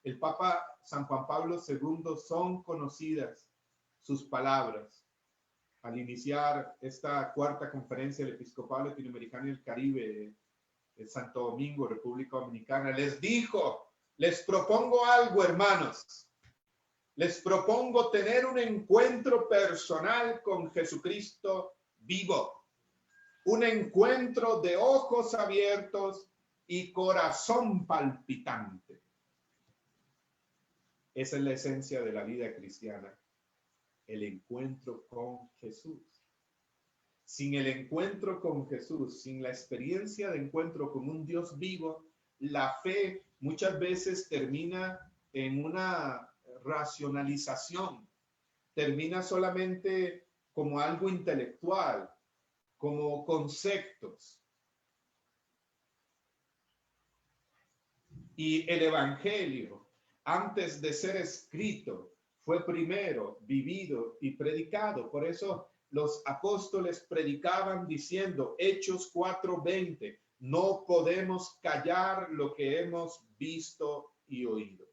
El Papa San Juan Pablo II, son conocidas sus palabras al iniciar esta cuarta conferencia del Episcopado Latinoamericano y del Caribe en Santo Domingo, República Dominicana. Les dijo: les propongo algo, hermanos. Les propongo tener un encuentro personal con Jesucristo vivo. Un encuentro de ojos abiertos y corazón palpitante. Esa es la esencia de la vida cristiana, el encuentro con Jesús. Sin el encuentro con Jesús, sin la experiencia de encuentro con un Dios vivo, la fe muchas veces termina en una racionalización, termina solamente como algo intelectual, como conceptos. Y el Evangelio, antes de ser escrito, fue primero vivido y predicado. Por eso los apóstoles predicaban diciendo, Hechos 4:20, no podemos callar lo que hemos visto y oído.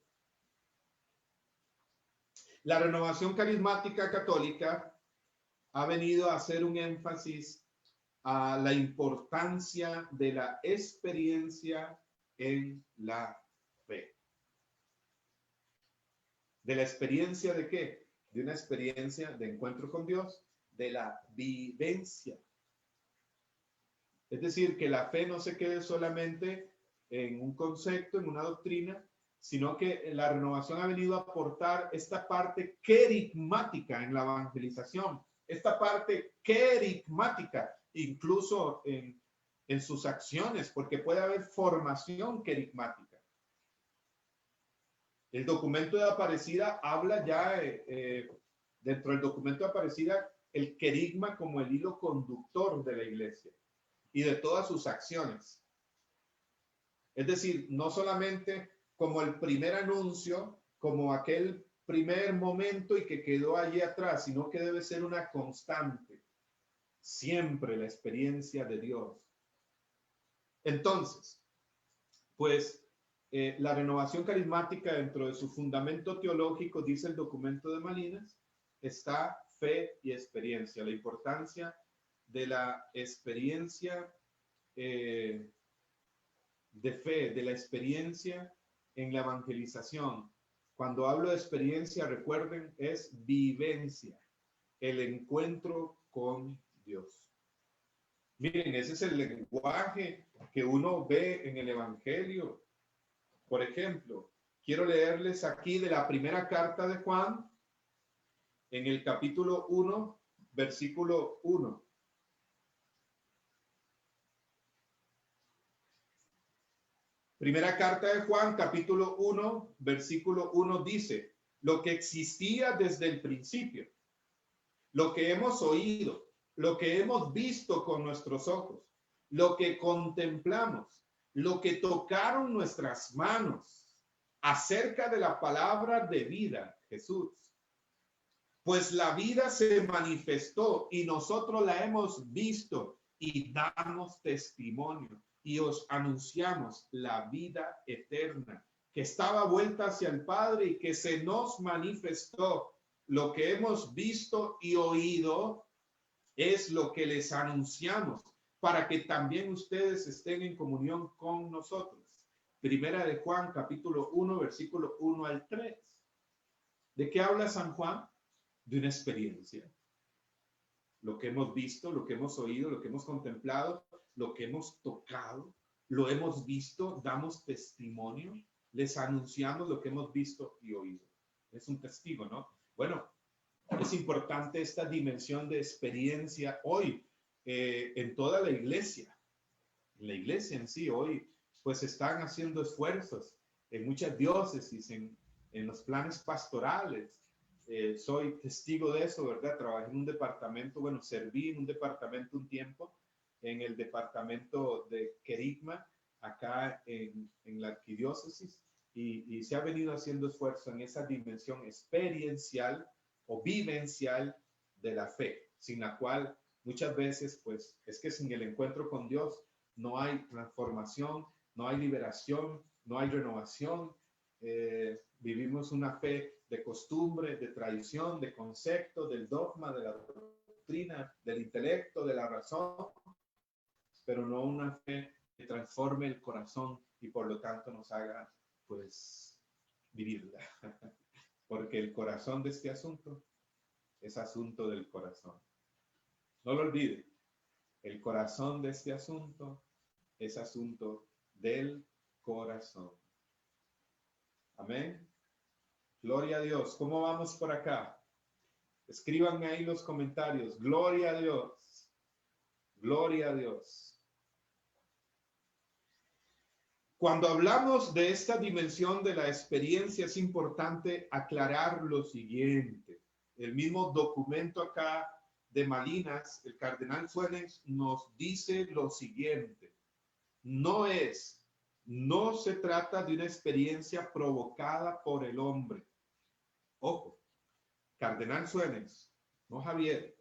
La renovación carismática católica ha venido a hacer un énfasis a la importancia de la experiencia en la fe. ¿De la experiencia de qué? De una experiencia de encuentro con Dios, de la vivencia. Es decir, que la fe no se quede solamente en un concepto, en una doctrina, sino que la renovación ha venido a aportar esta parte querigmática en la evangelización, esta parte querigmática, incluso en sus acciones, porque puede haber formación querigmática. El documento de Aparecida habla ya, dentro del documento de Aparecida, el querigma como el hilo conductor de la iglesia y de todas sus acciones. Es decir, no solamente como el primer anuncio, como aquel primer momento y que quedó allí atrás, sino que debe ser una constante, siempre la experiencia de Dios. Entonces, pues la renovación carismática, dentro de su fundamento teológico, dice el documento de Malinas, está fe y experiencia, la importancia de la experiencia de fe, de la experiencia en la evangelización. Cuando hablo de experiencia, recuerden, es vivencia, el encuentro con Dios. Miren, ese es el lenguaje que uno ve en el Evangelio. Por ejemplo, quiero leerles aquí de la primera carta de Juan, en el capítulo 1, versículo 1. Primera carta de Juan, capítulo 1, versículo 1 dice, lo que existía desde el principio, lo que hemos oído, lo que hemos visto con nuestros ojos, lo que contemplamos, lo que tocaron nuestras manos acerca de la palabra de vida, Jesús. Pues la vida se manifestó y nosotros la hemos visto y damos testimonio y os anunciamos la vida eterna que estaba vuelta hacia el Padre y que se nos manifestó. Lo que hemos visto y oído es lo que les anunciamos para que también ustedes estén en comunión con nosotros. Primera de Juan, capítulo 1, versículo 1 al 3. ¿De qué habla San Juan? De una experiencia. Lo que hemos visto, lo que hemos oído, lo que hemos contemplado, lo que hemos tocado, lo hemos visto, damos testimonio, les anunciamos lo que hemos visto y oído. Es un testigo, ¿no? Bueno, es importante esta dimensión de experiencia hoy en toda la iglesia. En la iglesia en sí hoy, pues están haciendo esfuerzos en muchas diócesis, en los planes pastorales. Soy testigo de eso, ¿verdad? Trabajé en un departamento, bueno, serví en un departamento un tiempo, en el departamento de querigma. acá en la arquidiócesis y se ha venido haciendo esfuerzo en esa dimensión experiencial o vivencial de la fe, sin la cual muchas veces, pues, es que sin el encuentro con Dios no hay transformación, no hay liberación, no hay renovación. Vivimos una fe de costumbre, de tradición, de concepto, del dogma, de la doctrina, del intelecto, de la razón, pero no una fe que transforme el corazón y por lo tanto nos haga, pues, vivirla. Porque el corazón de este asunto es asunto del corazón. No lo olvide, el corazón de este asunto es asunto del corazón. Amén. Gloria a Dios. ¿Cómo vamos por acá? Escríbanme ahí los comentarios. Gloria a Dios. Gloria a Dios. Cuando hablamos de esta dimensión de la experiencia, es importante aclarar lo siguiente. El mismo documento acá de Malinas, el cardenal Suárez nos dice lo siguiente. No se trata de una experiencia provocada por el hombre. Ojo, cardenal Suárez, no Javier.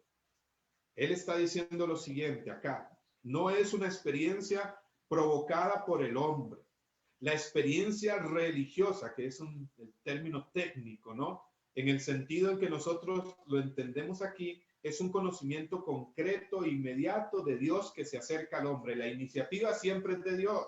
Él está diciendo lo siguiente acá. No es una experiencia provocada por el hombre. La experiencia religiosa, que es el término técnico, ¿no? En el sentido en que nosotros lo entendemos aquí, es un conocimiento concreto e inmediato de Dios que se acerca al hombre. La iniciativa siempre es de Dios.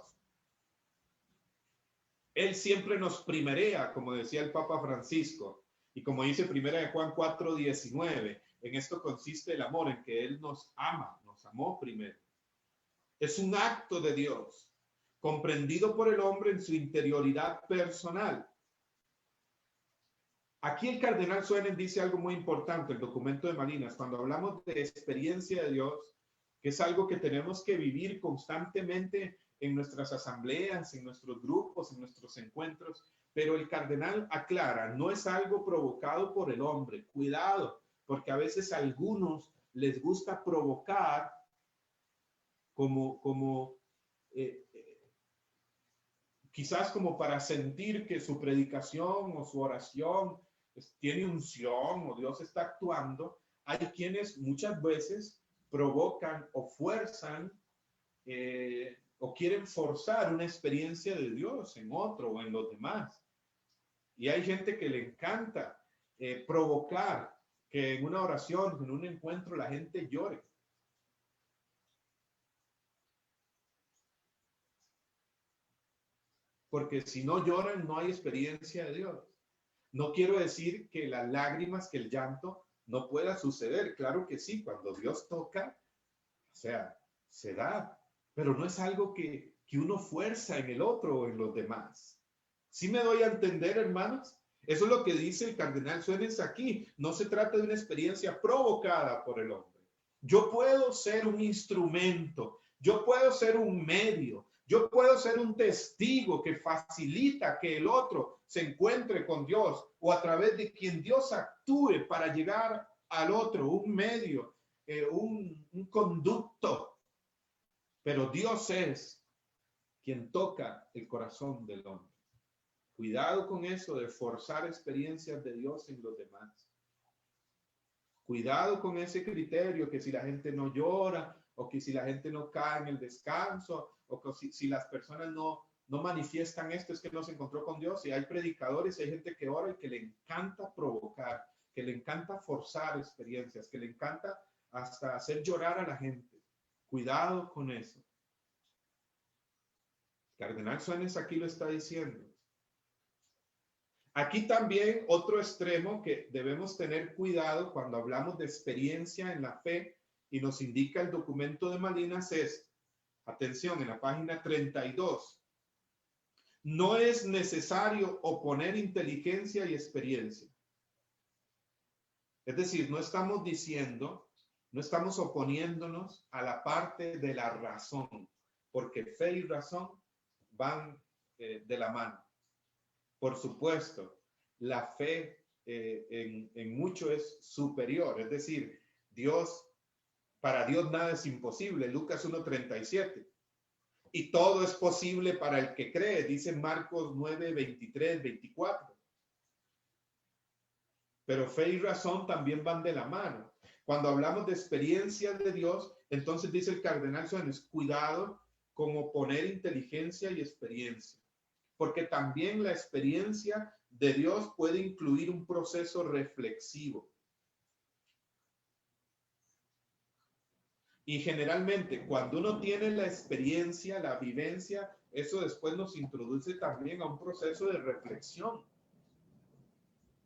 Él siempre nos primerea, como decía el Papa Francisco, y como dice primera de Juan 4:19, en esto consiste el amor, en que Él nos ama, nos amó primero. Es un acto de Dios, comprendido por el hombre en su interioridad personal. Aquí el cardenal Suárez dice algo muy importante, el documento de Malinas, cuando hablamos de experiencia de Dios, que es algo que tenemos que vivir constantemente en nuestras asambleas, en nuestros grupos, en nuestros encuentros, pero el cardenal aclara, no es algo provocado por el hombre. Cuidado, porque a veces a algunos les gusta provocar quizás como para sentir que su predicación o su oración tiene unción o Dios está actuando. Hay quienes muchas veces provocan o fuerzan o quieren forzar una experiencia de Dios en otro o en los demás. Y hay gente que le encanta provocar que en una oración, en un encuentro, la gente llore. Porque si no lloran, no hay experiencia de Dios. No quiero decir que las lágrimas, que el llanto no pueda suceder. Claro que sí, cuando Dios toca, o sea, se da, pero no es algo que uno fuerza en el otro o en los demás. ¿Sí me doy a entender, hermanos? Eso es lo que dice el cardenal Suárez aquí. No se trata de una experiencia provocada por el hombre. Yo puedo ser un instrumento, yo puedo ser un medio, yo puedo ser un testigo que facilita que el otro se encuentre con Dios o a través de quien Dios actúe para llegar al otro, un medio, un conducto. Pero Dios es quien toca el corazón del hombre. Cuidado con eso de forzar experiencias de Dios en los demás. Cuidado con ese criterio que si la gente no llora o que si la gente no cae en el descanso o que si las personas no manifiestan esto es que no se encontró con Dios. Y hay predicadores, hay gente que ora y que le encanta provocar, que le encanta forzar experiencias, que le encanta hasta hacer llorar a la gente. Cuidado con eso. Cardenal Suárez aquí lo está diciendo. Aquí también otro extremo que debemos tener cuidado cuando hablamos de experiencia en la fe y nos indica el documento de Malinas es, atención, en la página 32, no es necesario oponer inteligencia y experiencia. Es decir, no estamos diciendo, no estamos oponiéndonos a la parte de la razón, porque fe y razón van de la mano. Por supuesto, la fe en mucho es superior, es decir, para Dios nada es imposible, Lucas 1:37. y todo es posible para el que cree, dice Marcos 9, 23, 24. Pero fe y razón también van de la mano. Cuando hablamos de experiencia de Dios, entonces dice el cardenal Suárez, cuidado con oponer inteligencia y experiencia, porque también la experiencia de Dios puede incluir un proceso reflexivo. Y generalmente cuando uno tiene la experiencia, la vivencia, eso después nos introduce también a un proceso de reflexión,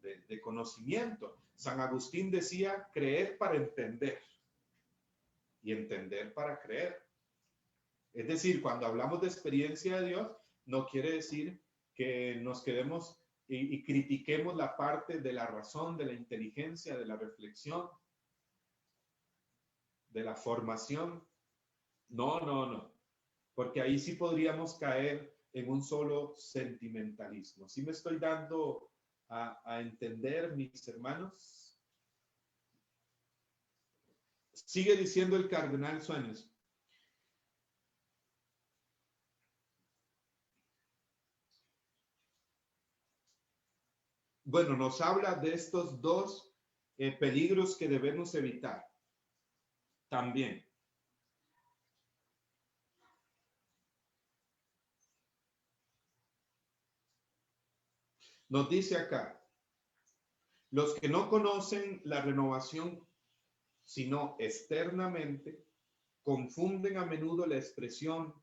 de conocimiento. San Agustín decía, creer para entender y entender para creer. Es decir, cuando hablamos de experiencia de Dios, no quiere decir que nos quedemos y critiquemos la parte de la razón, de la inteligencia, de la reflexión, de la formación. No, no, no. Porque ahí sí podríamos caer en un solo sentimentalismo. ¿Sí me estoy dando a entender, mis hermanos? Sigue diciendo el cardenal Suárez. Bueno, nos habla de estos dos peligros que debemos evitar también. Nos dice acá, los que no conocen la renovación, sino externamente, confunden a menudo la expresión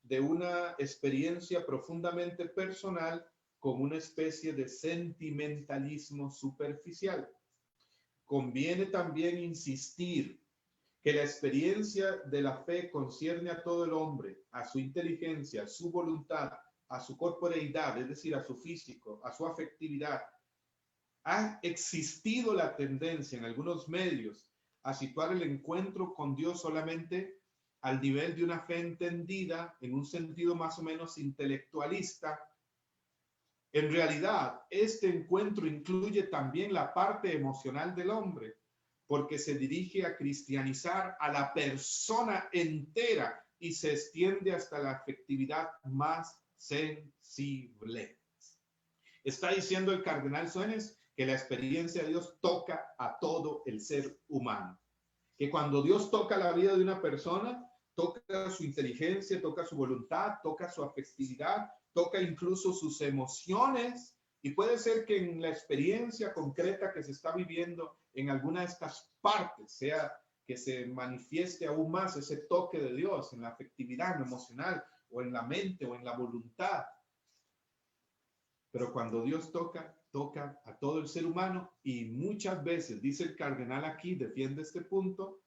de una experiencia profundamente personal con una especie de sentimentalismo superficial. Conviene también insistir que la experiencia de la fe concierne a todo el hombre, a su inteligencia, a su voluntad, a su corporeidad, es decir, a su físico, a su afectividad. Ha existido la tendencia en algunos medios a situar el encuentro con Dios solamente al nivel de una fe entendida en un sentido más o menos intelectualista. En realidad, este encuentro incluye también la parte emocional del hombre, porque se dirige a cristianizar a la persona entera y se extiende hasta la afectividad más sensible. Está diciendo el cardenal Suárez que la experiencia de Dios toca a todo el ser humano. Que cuando Dios toca la vida de una persona, toca su inteligencia, toca su voluntad, toca su afectividad, toca incluso sus emociones. Y puede ser que en la experiencia concreta que se está viviendo en alguna de estas partes, sea que se manifieste aún más ese toque de Dios en la afectividad, en lo emocional, o en la mente, o en la voluntad. Pero cuando Dios toca, toca a todo el ser humano y muchas veces, dice el cardenal aquí, defiende este punto,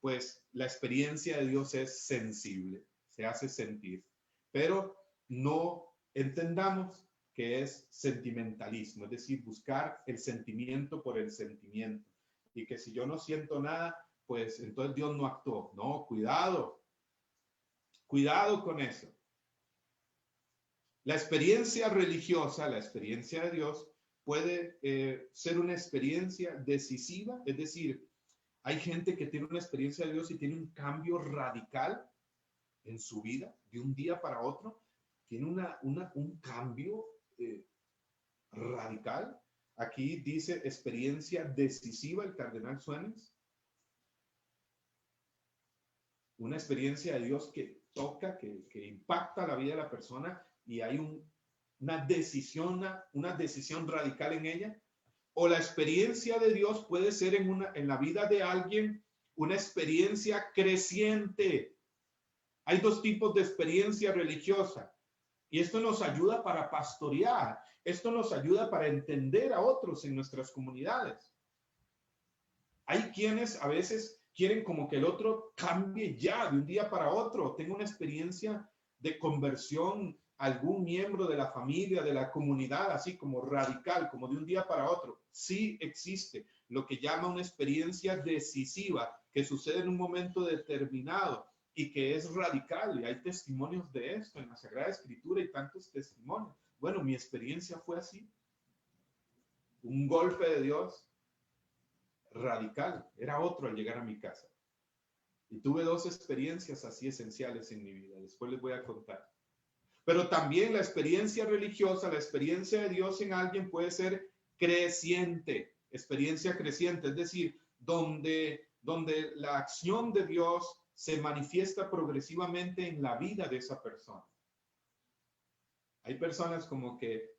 pues la experiencia de Dios es sensible, se hace sentir. Pero no entendamos que es sentimentalismo, es decir, buscar el sentimiento por el sentimiento. Y que si yo no siento nada, pues entonces Dios no actuó. No, cuidado. Cuidado con eso. La experiencia religiosa, la experiencia de Dios, puede ser una experiencia decisiva, es decir, hay gente que tiene una experiencia de Dios y tiene un cambio radical en su vida, de un día para otro, tiene un cambio radical. Aquí dice experiencia decisiva el cardenal Suárez. Una experiencia de Dios que toca, que impacta la vida de la persona y hay una decisión radical en ella. O la experiencia de Dios puede ser en la vida de alguien una experiencia creciente. Hay dos tipos de experiencia religiosa y esto nos ayuda para pastorear. Esto nos ayuda para entender a otros en nuestras comunidades. Hay quienes a veces quieren como que el otro cambie ya de un día para otro, tenga una experiencia de conversión, algún miembro de la familia, de la comunidad, así como radical, como de un día para otro. Sí existe lo que llama una experiencia decisiva que sucede en un momento determinado y que es radical. Y hay testimonios de esto en la Sagrada Escritura y tantos testimonios. Bueno, mi experiencia fue así. Un golpe de Dios radical. Era otro al llegar a mi casa. Y tuve dos experiencias así esenciales en mi vida. Después les voy a contar. Pero también la experiencia religiosa, la experiencia de Dios en alguien puede ser creciente, experiencia creciente, es decir, donde la acción de Dios se manifiesta progresivamente en la vida de esa persona. Hay personas como que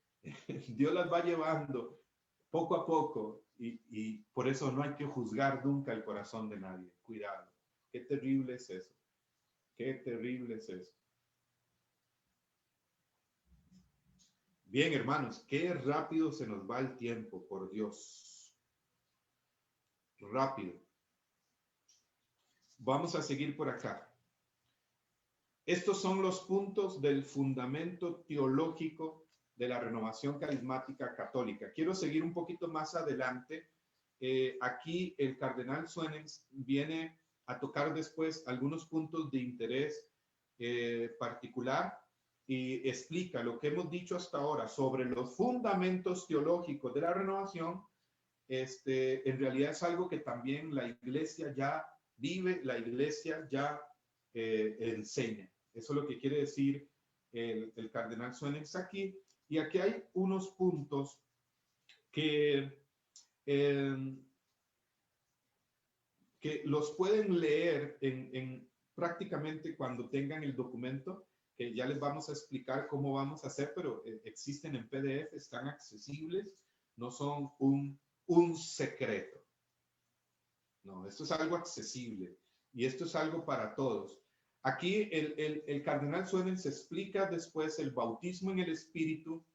Dios las va llevando poco a poco y por eso no hay que juzgar nunca el corazón de nadie. Cuidado. Qué terrible es eso. Qué terrible es eso. Bien, hermanos, qué rápido se nos va el tiempo, por Dios. Rápido. Vamos a seguir por acá. Estos son los puntos del fundamento teológico de la renovación carismática católica. Quiero seguir un poquito más adelante. Aquí el cardenal Suenens viene a tocar después algunos puntos de interés particular y explica lo que hemos dicho hasta ahora sobre los fundamentos teológicos de la renovación. En realidad es algo que también la iglesia ya vive, la iglesia ya enseña. Eso es lo que quiere decir el cardenal Suenens aquí. Y aquí hay unos puntos que los pueden leer en prácticamente cuando tengan el documento, que ya les vamos a explicar cómo vamos a hacer, pero existen en PDF, están accesibles, no son un secreto. No, esto es algo accesible y esto es algo para todos. Aquí el cardenal Suenens explica después el bautismo en el Espíritu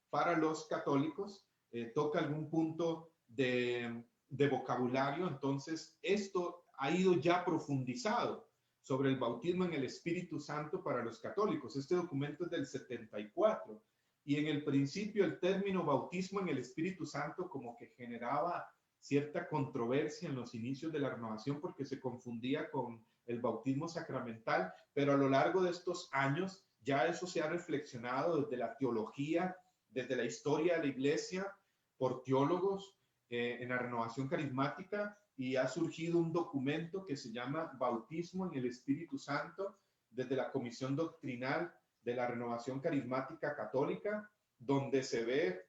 para los católicos, toca algún punto de vocabulario, entonces esto ha ido ya profundizado sobre el bautismo en el Espíritu Santo para los católicos. Este documento es del 74 y en el principio el término bautismo en el Espíritu Santo como que generaba cierta controversia en los inicios de la renovación porque se confundía con el bautismo sacramental, pero a lo largo de estos años ya eso se ha reflexionado desde la teología, desde la historia de la iglesia, por teólogos en la renovación carismática, y ha surgido un documento que se llama Bautismo en el Espíritu Santo, desde la Comisión Doctrinal de la Renovación Carismática Católica, donde se ve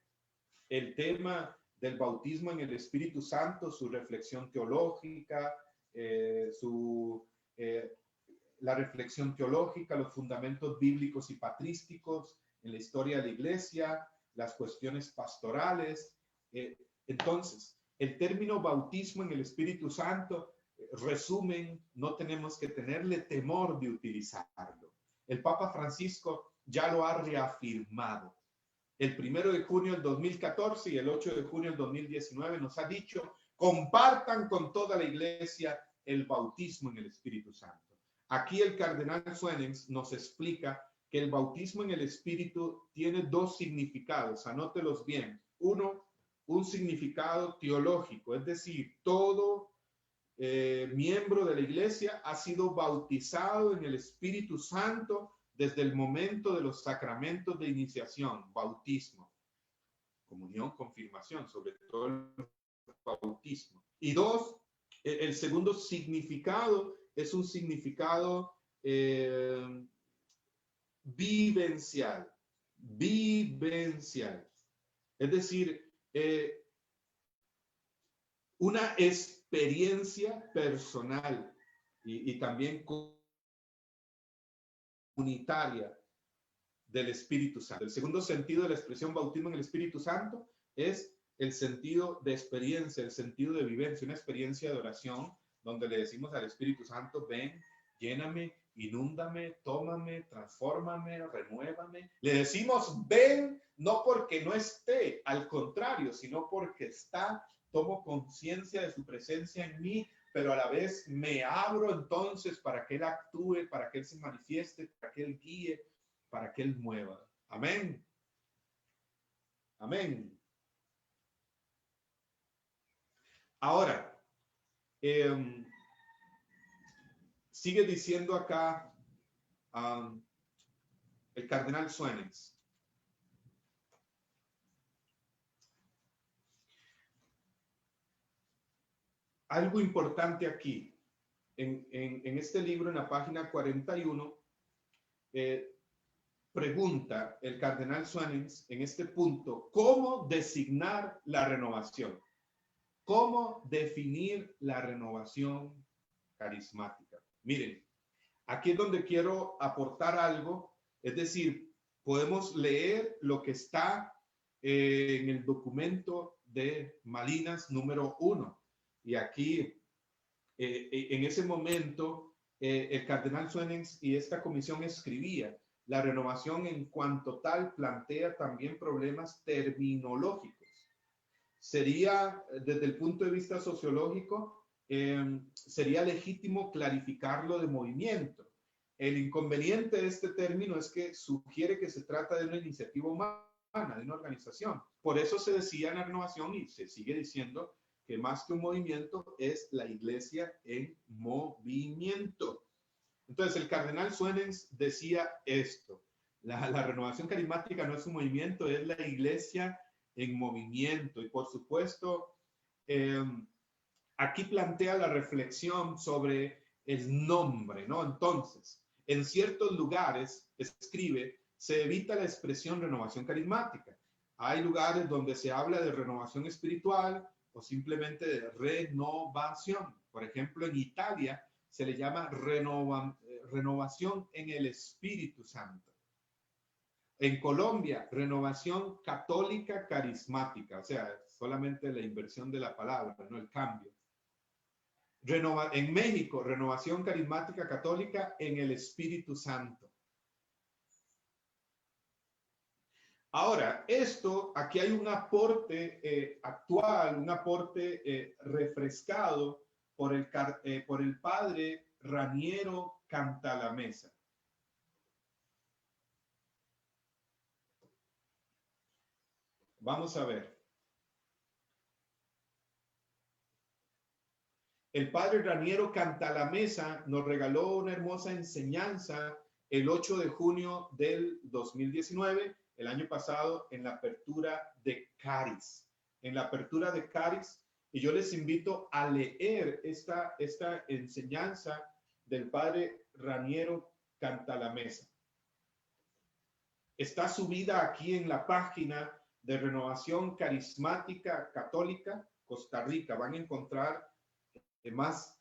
el tema del bautismo en el Espíritu Santo, su reflexión teológica, la reflexión teológica, los fundamentos bíblicos y patrísticos en la historia de la iglesia, las cuestiones pastorales. Entonces, el término bautismo en el Espíritu Santo, resumen, no tenemos que tenerle temor de utilizarlo. El Papa Francisco ya lo ha reafirmado. El 1 de junio del 2014 y el 8 de junio del 2019 nos ha dicho, compartan con toda la iglesia el bautismo en el Espíritu Santo. Aquí el cardenal Suenens nos explica que el bautismo en el Espíritu tiene dos significados, anótelos bien. Uno, un significado teológico, es decir, todo miembro de la iglesia ha sido bautizado en el Espíritu Santo desde el momento de los sacramentos de iniciación, bautismo, comunión, confirmación, sobre todo el bautismo. Y dos, el segundo significado es un significado vivencial. Es decir, una experiencia personal y también comunitaria del Espíritu Santo. El segundo sentido de la expresión bautismo en el Espíritu Santo es el sentido de experiencia, el sentido de vivencia, una experiencia de oración donde le decimos al Espíritu Santo, ven, lléname, inúndame, tómame, transfórmame, renuévame. Le decimos, ven, no porque no esté, al contrario, sino porque está, tomo conciencia de su presencia en mí, pero a la vez me abro entonces para que Él actúe, para que Él se manifieste, para que Él guíe, para que Él mueva. Amén. Amén. Ahora, sigue diciendo acá el cardenal Suenens. Algo importante aquí. en este libro, en la página 41, pregunta el cardenal Swanens en este punto, ¿cómo designar la renovación? ¿Cómo definir la renovación carismática? Miren, aquí es donde quiero aportar algo, es decir, podemos leer lo que está en el documento de Malinas número 1. Y aquí, en ese momento, el cardenal Swanens y esta comisión escribía, la renovación en cuanto tal plantea también problemas terminológicos. Sería, desde el punto de vista sociológico, sería legítimo clarificarlo de movimiento. El inconveniente de este término es que sugiere que se trata de una iniciativa humana, de una organización. Por eso se decía en la renovación y se sigue diciendo que más que un movimiento es la iglesia en movimiento. Entonces el cardenal Swanens decía esto, la renovación carismática no es un movimiento, es la iglesia en movimiento. Y por supuesto, aquí plantea la reflexión sobre el nombre, ¿no? Entonces, en ciertos lugares, escribe, se evita la expresión renovación carismática. Hay lugares donde se habla de renovación espiritual o simplemente de renovación. Por ejemplo, en Italia se le llama renovación en el Espíritu Santo. En Colombia, renovación católica carismática, o sea, solamente la inversión de la palabra, no el cambio. En México, renovación carismática católica en el Espíritu Santo. Ahora, aquí hay un aporte actual, un aporte refrescado por el padre Raniero Cantalamessa. Vamos a ver. El padre Raniero Cantalamessa nos regaló una hermosa enseñanza el 8 de junio del 2019, el año pasado, en la apertura de Caris. En la apertura de Caris, y yo les invito a leer esta enseñanza del padre Raniero Cantalamessa. Está subida aquí en la página de Renovación Carismática Católica Costa Rica. Van a encontrar más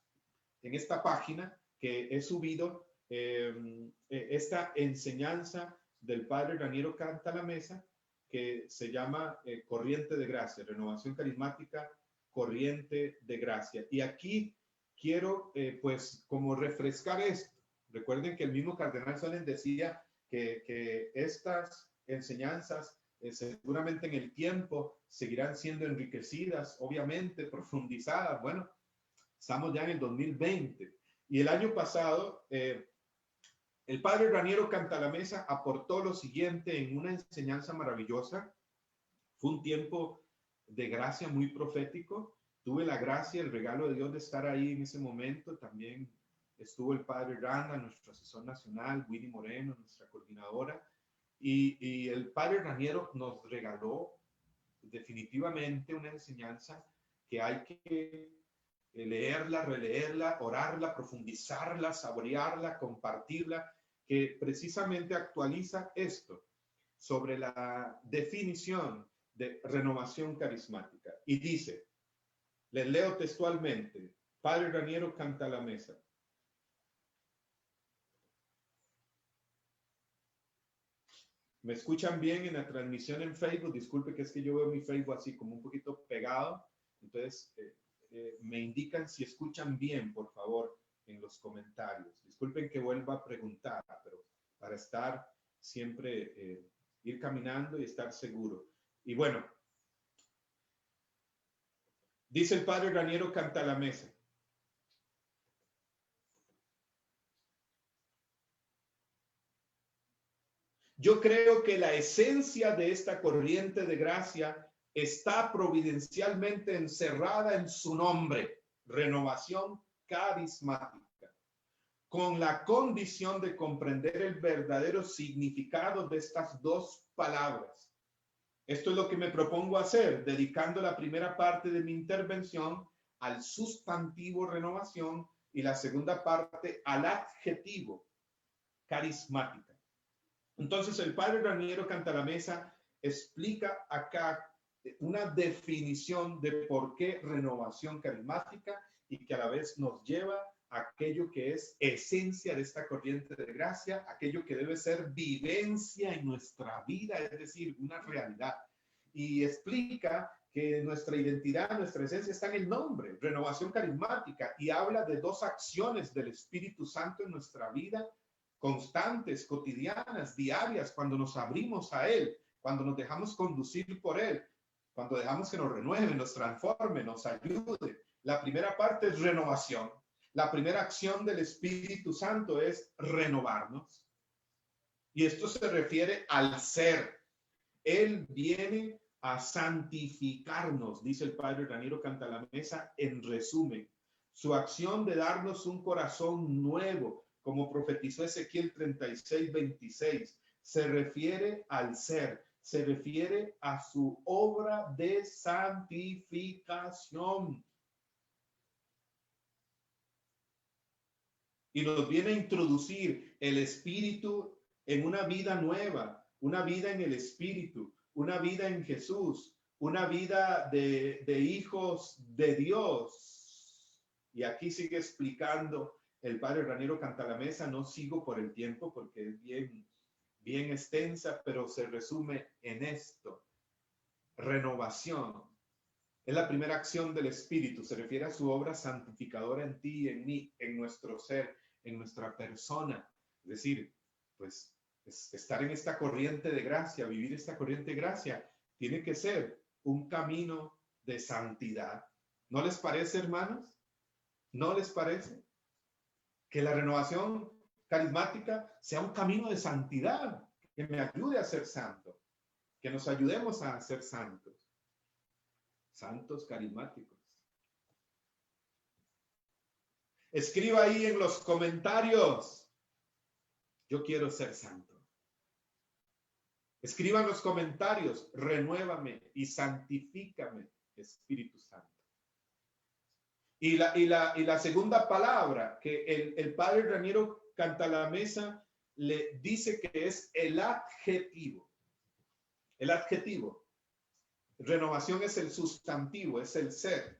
en esta página que he subido esta enseñanza del padre Raniero Cantalamessa que se llama Corriente de Gracia, Renovación Carismática Corriente de Gracia. Y aquí quiero pues como refrescar esto. Recuerden que el mismo cardenal Swanens decía que estas enseñanzas seguramente en el tiempo seguirán siendo enriquecidas, obviamente profundizadas. Bueno, estamos ya en el 2020 y el año pasado el padre Raniero Cantalamessa aportó lo siguiente en una enseñanza maravillosa. Fue un tiempo de gracia muy profético. Tuve la gracia, el regalo de Dios de estar ahí en ese momento. También estuvo el padre Randa, nuestro asesor nacional, Winnie Moreno, nuestra coordinadora. Y el padre Raniero nos regaló definitivamente una enseñanza que hay que leerla, releerla, orarla, profundizarla, saborearla, compartirla, que precisamente actualiza esto sobre la definición de renovación carismática. Y dice, les leo textualmente, padre Raniero Cantalamessa. ¿Me escuchan bien en la transmisión en Facebook? Disculpe que es que yo veo mi Facebook así como un poquito pegado. Entonces, me indican si escuchan bien, por favor, en los comentarios. Disculpen que vuelva a preguntar, pero para estar siempre, ir caminando y estar seguro. Y bueno, dice el padre Raniero Cantalamessa. Yo creo que la esencia de esta corriente de gracia está providencialmente encerrada en su nombre, renovación carismática, con la condición de comprender el verdadero significado de estas dos palabras. Esto es lo que me propongo hacer, dedicando la primera parte de mi intervención al sustantivo renovación y la segunda parte al adjetivo carismática. Entonces el padre Raniero Cantalamessa explica acá una definición de por qué renovación carismática y que a la vez nos lleva a aquello que es esencia de esta corriente de gracia, aquello que debe ser vivencia en nuestra vida, es decir, una realidad. Y explica que nuestra identidad, nuestra esencia está en el nombre, renovación carismática, y habla de dos acciones del Espíritu Santo en nuestra vida, constantes, cotidianas, diarias, cuando nos abrimos a Él, cuando nos dejamos conducir por Él, cuando dejamos que nos renueve, nos transforme, nos ayude. La primera parte es renovación. La primera acción del Espíritu Santo es renovarnos. Y esto se refiere al ser. Él viene a santificarnos, dice el padre Raniero Cantalamessa en resumen. Su acción de darnos un corazón nuevo, como profetizó Ezequiel 36:26, se refiere al ser, se refiere a su obra de santificación. Y nos viene a introducir el Espíritu en una vida nueva, una vida en el Espíritu, una vida en Jesús, una vida de hijos de Dios. Y aquí sigue explicando el padre Raniero Cantalamessa. No sigo por el tiempo porque es bien extensa, pero se resume en esto: renovación. Es la primera acción del Espíritu, se refiere a su obra santificadora en ti, en mí, en nuestro ser, en nuestra persona. Es decir, pues estar en esta corriente de gracia, vivir esta corriente de gracia, tiene que ser un camino de santidad. ¿No les parece, hermanos? ¿No les parece? Que la renovación carismática sea un camino de santidad, que me ayude a ser santo, que nos ayudemos a ser santos. Santos carismáticos. Escriba ahí en los comentarios: yo quiero ser santo. Escriba en los comentarios: renuévame y santifícame, Espíritu Santo. Y la segunda palabra que el padre Raniero Cantalamessa le dice que es el adjetivo. El adjetivo. Renovación es el sustantivo, es el ser.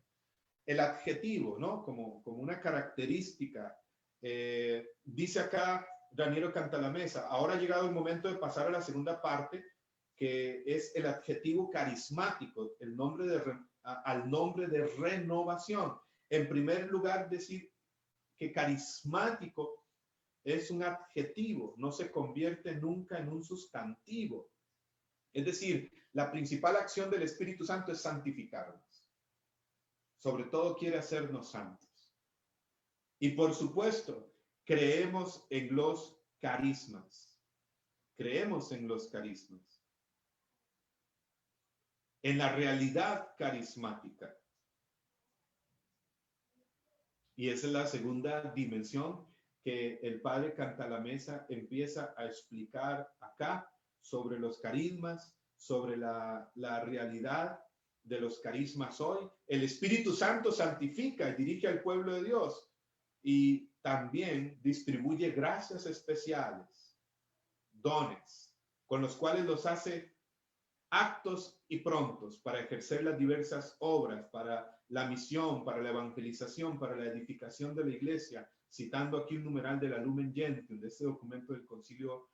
El adjetivo, ¿no? Como una característica. Dice acá Raniero Cantalamessa: ahora ha llegado el momento de pasar a la segunda parte, que es el adjetivo carismático, al nombre de renovación. En primer lugar, decir que carismático es un adjetivo, no se convierte nunca en un sustantivo. Es decir, la principal acción del Espíritu Santo es santificarnos. Sobre todo quiere hacernos santos. Y por supuesto, creemos en los carismas. Creemos en los carismas. En la realidad carismática. Y esa es la segunda dimensión que el padre Cantalamessa empieza a explicar acá sobre los carismas, sobre la realidad de los carismas hoy. El Espíritu Santo santifica y dirige al pueblo de Dios y también distribuye gracias especiales, dones, con los cuales los hace actos y prontos para ejercer las diversas obras, para la misión, para la evangelización, para la edificación de la iglesia, citando aquí un numeral de la Lumen Gentium, de este documento del Concilio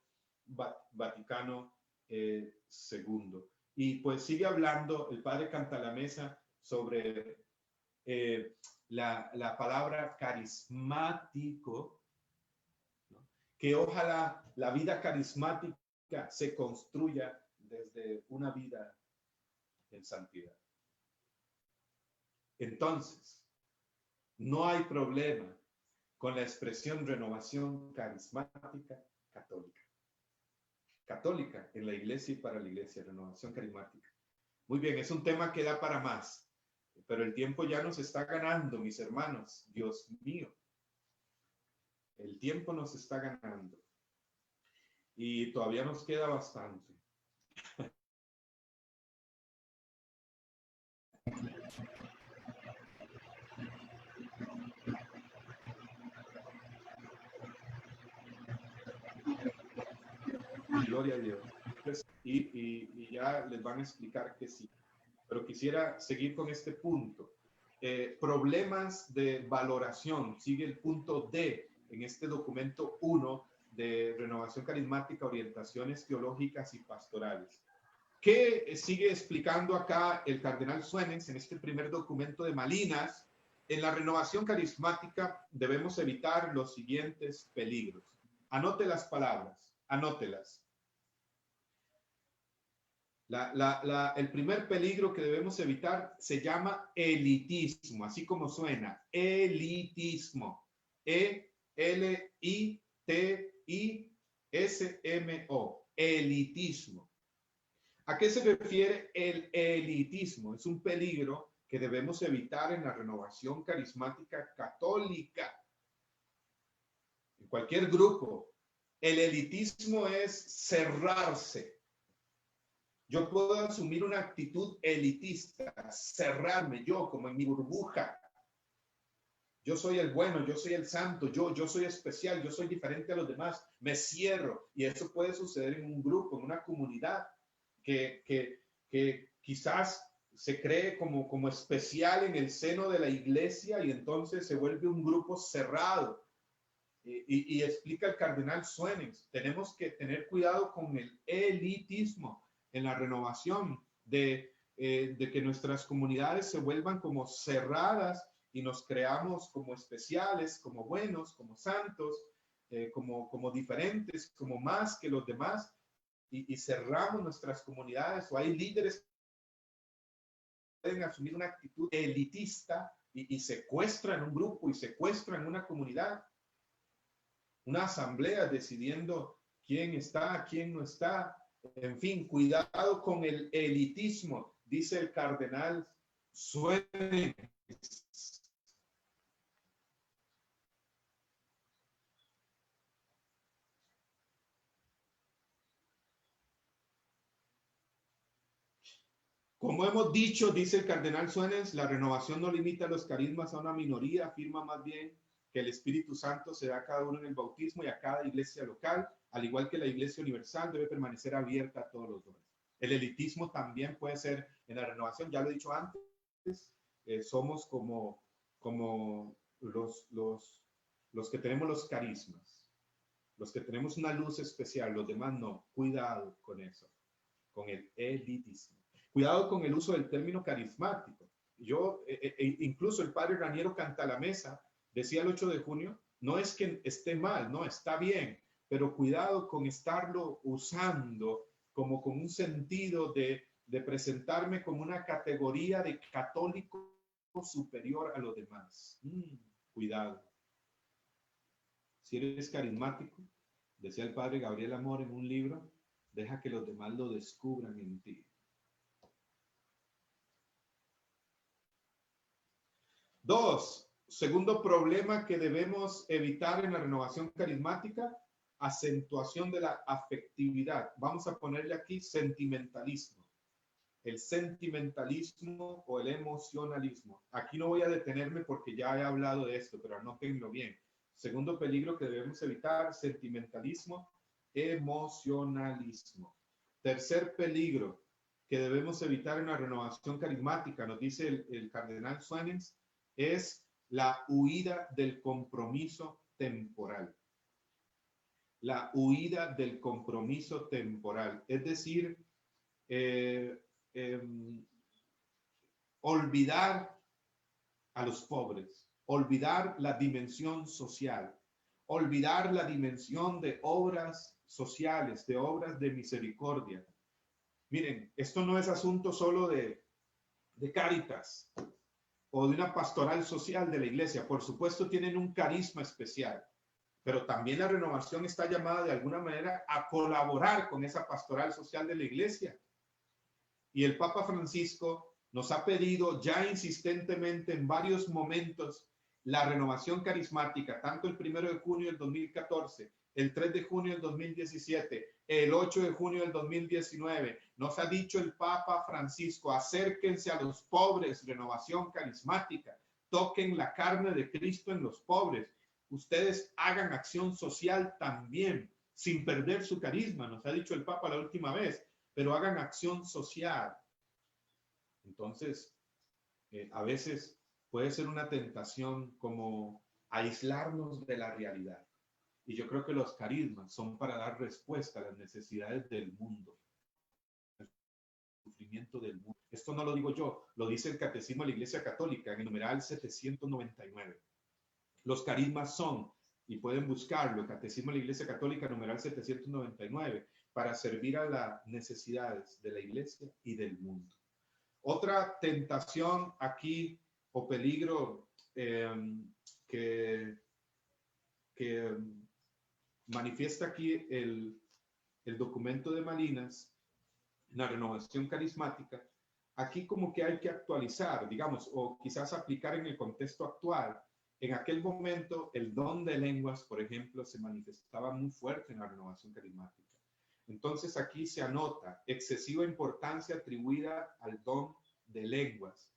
Vaticano II. Y pues sigue hablando el padre Cantalamessa sobre la palabra carismático, ¿no? Que ojalá la vida carismática se construya desde una vida en santidad. Entonces, no hay problema con la expresión renovación carismática católica. Católica en la iglesia y para la iglesia, renovación carismática. Muy bien, es un tema que da para más, pero el tiempo ya nos está ganando, mis hermanos. Dios mío, el tiempo nos está ganando y todavía nos queda bastante. Gloria a Dios. Y ya les van a explicar que sí. Pero quisiera seguir con este punto. Problemas de valoración. Sigue el punto D en este documento 1 de Renovación Carismática, Orientaciones Teológicas y Pastorales. ¿Qué sigue explicando acá el cardenal Suenens en este primer documento de Malinas? En la renovación carismática debemos evitar los siguientes peligros. Anote las palabras, anótelas. El primer peligro que debemos evitar se llama elitismo, así como suena, elitismo. E-L-I-T-I-S-M-O, elitismo. ¿A qué se refiere el elitismo? Es un peligro que debemos evitar en la renovación carismática católica. En cualquier grupo, el elitismo es cerrarse. Yo puedo asumir una actitud elitista, cerrarme yo como en mi burbuja. Yo soy el bueno, yo soy el santo, yo soy especial, yo soy diferente a los demás. Me cierro y eso puede suceder en un grupo, en una comunidad que quizás se cree como especial en el seno de la iglesia y entonces se vuelve un grupo cerrado. Y explica el cardenal Suenens, tenemos que tener cuidado con el elitismo en la renovación de que nuestras comunidades se vuelvan como cerradas y nos creamos como especiales, como buenos, como santos, como diferentes, como más que los demás, y cerramos nuestras comunidades. O hay líderes que pueden asumir una actitud elitista y secuestran un grupo y secuestran una comunidad, una asamblea decidiendo quién está, quién no está. En fin, cuidado con el elitismo, dice el cardenal Suenens. Como hemos dicho, dice el cardenal Suenens, la renovación no limita los carismas a una minoría, afirma más bien que el Espíritu Santo se da a cada uno en el bautismo y a cada iglesia local, al igual que la iglesia universal debe permanecer abierta a todos los dones. El elitismo también puede ser en la renovación, ya lo he dicho antes, somos como los que tenemos los carismas, los que tenemos una luz especial, los demás no. Cuidado con eso, con el elitismo. Cuidado con el uso del término carismático. Incluso el padre Raniero Cantalamessa decía el 8 de junio, no es que esté mal, no, está bien, pero cuidado con estarlo usando como con un sentido de presentarme como una categoría de católico superior a los demás. Cuidado. Si eres carismático, decía el padre Gabriel Amor en un libro, deja que los demás lo descubran en ti. 2, segundo problema que debemos evitar en la renovación carismática, acentuación de la afectividad. Vamos a ponerle aquí sentimentalismo. El sentimentalismo o el emocionalismo. Aquí no voy a detenerme porque ya he hablado de esto, pero anótenlo bien. Segundo peligro que debemos evitar, sentimentalismo, emocionalismo. Tercer peligro que debemos evitar en la renovación carismática, nos dice el cardenal Suenens, es la huida del compromiso temporal. La huida del compromiso temporal. Es decir, olvidar a los pobres, olvidar la dimensión social, olvidar la dimensión de obras sociales, de obras de misericordia. Miren, esto no es asunto solo de Cáritas o de una pastoral social de la iglesia. Por supuesto, tienen un carisma especial, pero también la renovación está llamada de alguna manera a colaborar con esa pastoral social de la iglesia. Y el Papa Francisco nos ha pedido ya insistentemente en varios momentos la renovación carismática, tanto el 1 de junio del 2014, el 3 de junio del 2017, el 8 de junio del 2019. Nos ha dicho el Papa Francisco, acérquense a los pobres, renovación carismática, toquen la carne de Cristo en los pobres. Ustedes hagan acción social también, sin perder su carisma, nos ha dicho el Papa la última vez, pero hagan acción social. Entonces, a veces puede ser una tentación como aislarnos de la realidad. Y yo creo que los carismas son para dar respuesta a las necesidades del mundo, al sufrimiento del mundo. Esto no lo digo yo, lo dice el Catecismo de la Iglesia Católica en el numeral 799. Los carismas son, y pueden buscarlo, el Catecismo de la Iglesia Católica, numeral 799, para servir a las necesidades de la Iglesia y del mundo. Otra tentación aquí o peligro que manifiesta aquí el documento de Malinas, la renovación carismática, aquí como que hay que actualizar, digamos, o quizás aplicar en el contexto actual. En aquel momento, el don de lenguas, por ejemplo, se manifestaba muy fuerte en la renovación carismática. Entonces aquí se anota excesiva importancia atribuida al don de lenguas.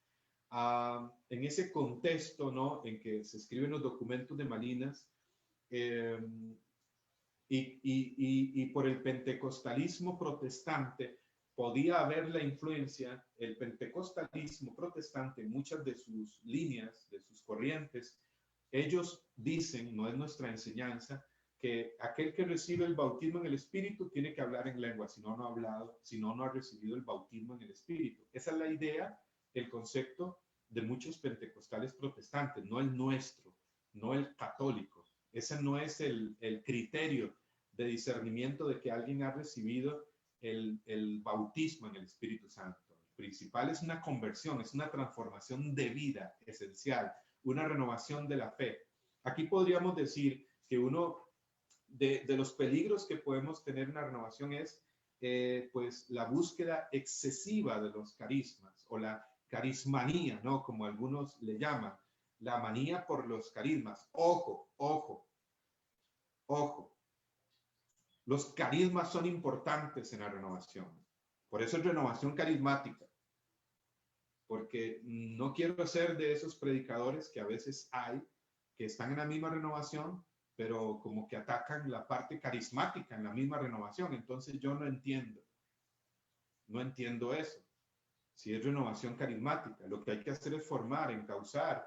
En ese contexto, ¿no?, en que se escriben los documentos de Malinas, y por el pentecostalismo protestante podía haber la influencia, el pentecostalismo protestante, en muchas de sus líneas, de sus corrientes. Ellos dicen, no es nuestra enseñanza, que aquel que recibe el bautismo en el Espíritu tiene que hablar en lengua, si no, no ha hablado, si no, no ha recibido el bautismo en el Espíritu. Esa es la idea, el concepto de muchos pentecostales protestantes, no el nuestro, no el católico. Ese no es el criterio de discernimiento de que alguien ha recibido el bautismo en el Espíritu Santo. El principal es una conversión, es una transformación de vida esencial, una renovación de la fe. Aquí podríamos decir que uno de los peligros que podemos tener en la renovación es pues la búsqueda excesiva de los carismas o la carismanía, ¿no?, como algunos le llaman, la manía por los carismas. Ojo, ojo, ojo. Los carismas son importantes en la renovación. Por eso es renovación carismática. Porque no quiero ser de esos predicadores que a veces hay, que están en la misma renovación, pero como que atacan la parte carismática en la misma renovación. Entonces yo no entiendo eso. Si es renovación carismática, lo que hay que hacer es formar, encauzar,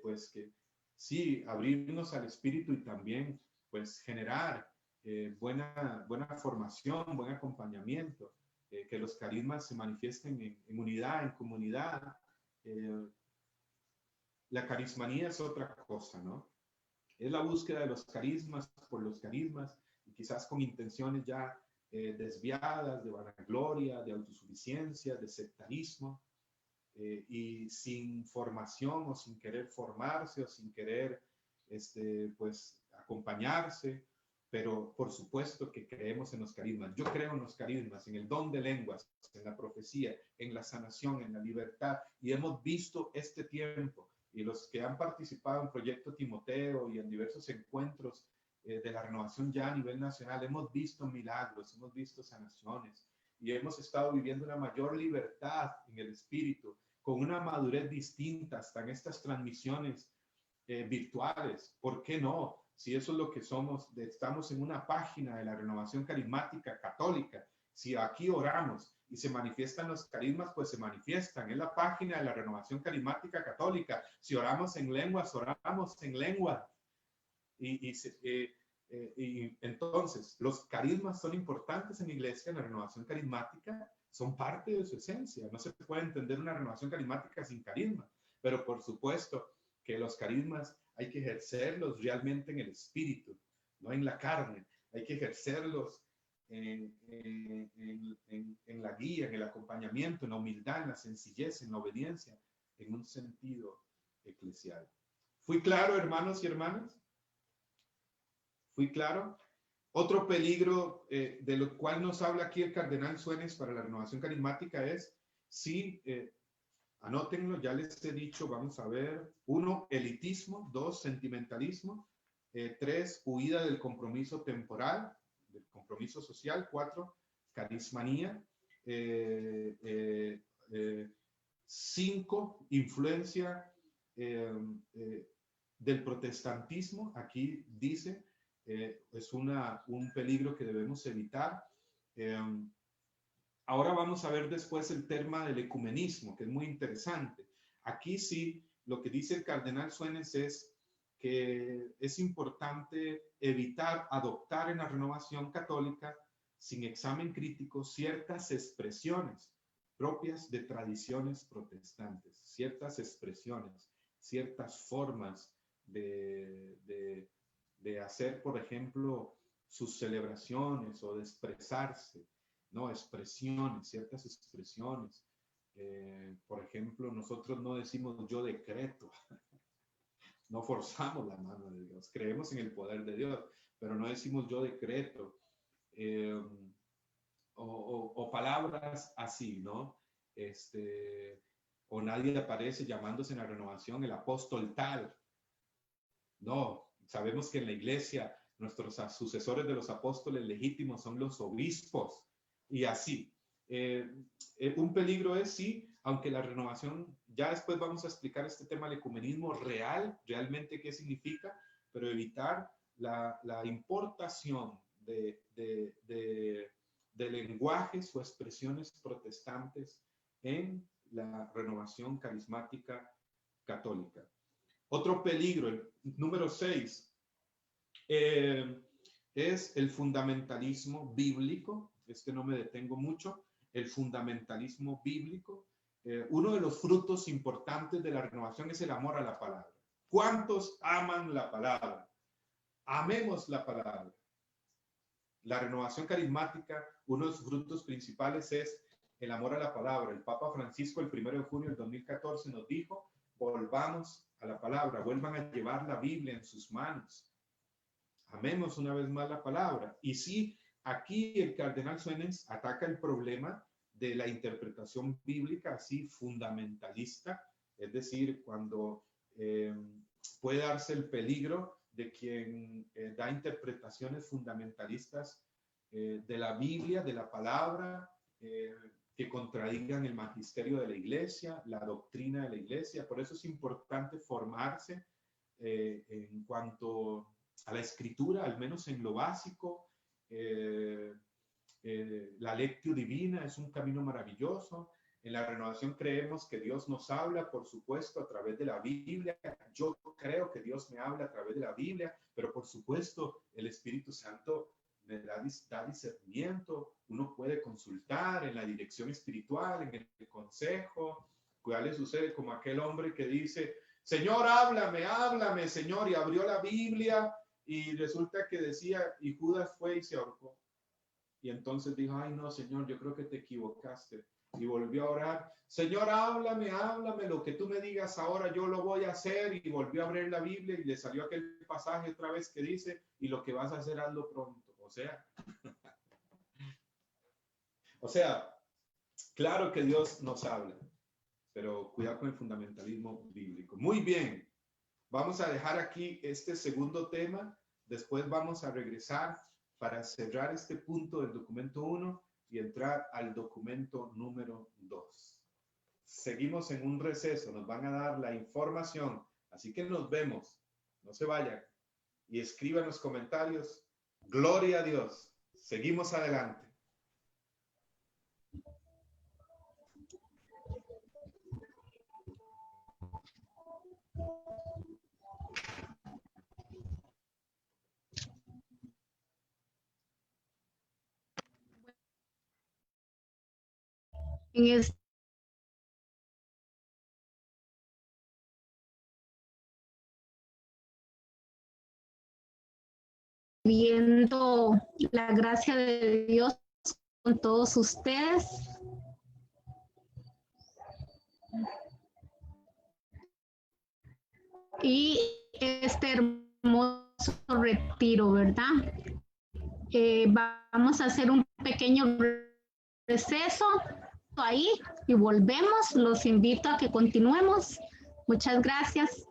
pues que sí, abrirnos al Espíritu y también pues generar buena formación, buen acompañamiento, que los carismas se manifiesten en unidad, en comunidad. La carismanía es otra cosa, ¿no? Es la búsqueda de los carismas por los carismas, y quizás con intenciones ya desviadas, de vanagloria, de autosuficiencia, de sectarismo, y sin formación o sin querer formarse o sin querer pues acompañarse. Pero por supuesto que creemos en los carismas. Yo creo en los carismas, en el don de lenguas, en la profecía, en la sanación, en la libertad. Y hemos visto este tiempo, y los que han participado en Proyecto Timoteo y en diversos encuentros de la renovación ya a nivel nacional, hemos visto milagros, hemos visto sanaciones, y hemos estado viviendo una mayor libertad en el espíritu, con una madurez distinta, hasta en estas transmisiones virtuales. ¿Por qué no? Si eso es lo que somos, estamos en una página de la renovación carismática católica. Si aquí oramos y se manifiestan los carismas, pues se manifiestan. Es la página de la renovación carismática católica. Si oramos en lenguas, oramos en lengua. Y entonces, los carismas son importantes en la iglesia, en la renovación carismática, son parte de su esencia. No se puede entender una renovación carismática sin carisma, pero por supuesto que los carismas hay que ejercerlos realmente en el espíritu, no en la carne. Hay que ejercerlos en la guía, en el acompañamiento, en la humildad, en la sencillez, en la obediencia, en un sentido eclesial. ¿Fui claro, hermanos y hermanas? ¿Fui claro? Otro peligro de lo cual nos habla aquí el cardenal Suenes para la renovación carismática es, sí, anótenlo, ya les he dicho, vamos a ver, 1, elitismo, 2, sentimentalismo, 3, huida del compromiso temporal, del compromiso social, 4, carismanía, 5, influencia del protestantismo, aquí dice, es un peligro que debemos evitar. Ahora vamos a ver después el tema del ecumenismo, que es muy interesante. Aquí sí, lo que dice el cardenal Suenes es que es importante evitar adoptar en la renovación católica, sin examen crítico, ciertas expresiones propias de tradiciones protestantes, ciertas expresiones, ciertas formas de hacer, por ejemplo, sus celebraciones o de expresarse, ¿no? Expresiones, ciertas expresiones. Por ejemplo, nosotros no decimos yo decreto, no forzamos la mano de Dios, creemos en el poder de Dios, pero no decimos yo decreto, o palabras así, ¿no? O nadie aparece llamándose en la renovación el apóstol tal. No, sabemos que en la iglesia nuestros sucesores de los apóstoles legítimos son los obispos y así. Un peligro es, sí, aunque la renovación, ya después vamos a explicar este tema del ecumenismo real, realmente qué significa, pero evitar la importación de lenguajes o expresiones protestantes en la renovación carismática católica. Otro peligro, el número 6, es el fundamentalismo bíblico. No me detengo mucho. El fundamentalismo bíblico. Uno de los frutos importantes de la renovación es el amor a la palabra. ¿Cuántos aman la palabra? Amemos la palabra. La renovación carismática, uno de sus frutos principales es el amor a la palabra. El Papa Francisco, el 1 de junio del 2014, nos dijo: volvamos a la palabra, vuelvan a llevar la Biblia en sus manos. Amemos una vez más la palabra. Y sí, aquí el cardenal Suenes ataca el problema de la interpretación bíblica así fundamentalista, es decir, cuando puede darse el peligro de quien da interpretaciones fundamentalistas de la Biblia, de la palabra, que contradigan el magisterio de la iglesia, la doctrina de la iglesia. Por eso es importante formarse en cuanto a la escritura, al menos en lo básico. La lectio divina es un camino maravilloso. En la renovación creemos que Dios nos habla, por supuesto, a través de la Biblia. Yo creo que Dios me habla a través de la Biblia, pero por supuesto el Espíritu Santo me da discernimiento. Uno puede consultar en la dirección espiritual, en el consejo. ¿Qué le sucede? Como aquel hombre que dice: Señor, háblame, háblame, Señor, y abrió la Biblia y resulta que decía, y Judas fue y se ahorcó. Y entonces dijo: ay no, Señor, yo creo que te equivocaste. Y volvió a orar: Señor, háblame, háblame, lo que tú me digas ahora yo lo voy a hacer. Y volvió a abrir la Biblia y le salió aquel pasaje otra vez que dice: y lo que vas a hacer, hazlo pronto. O sea, claro que Dios nos habla, pero cuidado con el fundamentalismo bíblico. Muy bien, vamos a dejar aquí este segundo tema. Después vamos a regresar para cerrar este punto del documento 1 y entrar al documento número 2. Seguimos en un receso, nos van a dar la información, así que nos vemos. No se vayan y escriban los comentarios. Gloria a Dios. Seguimos adelante. Viendo la gracia de Dios con todos ustedes. Y este hermoso retiro, ¿verdad? Vamos a hacer un pequeño receso ahí y volvemos. Los invito a que continuemos. Muchas gracias.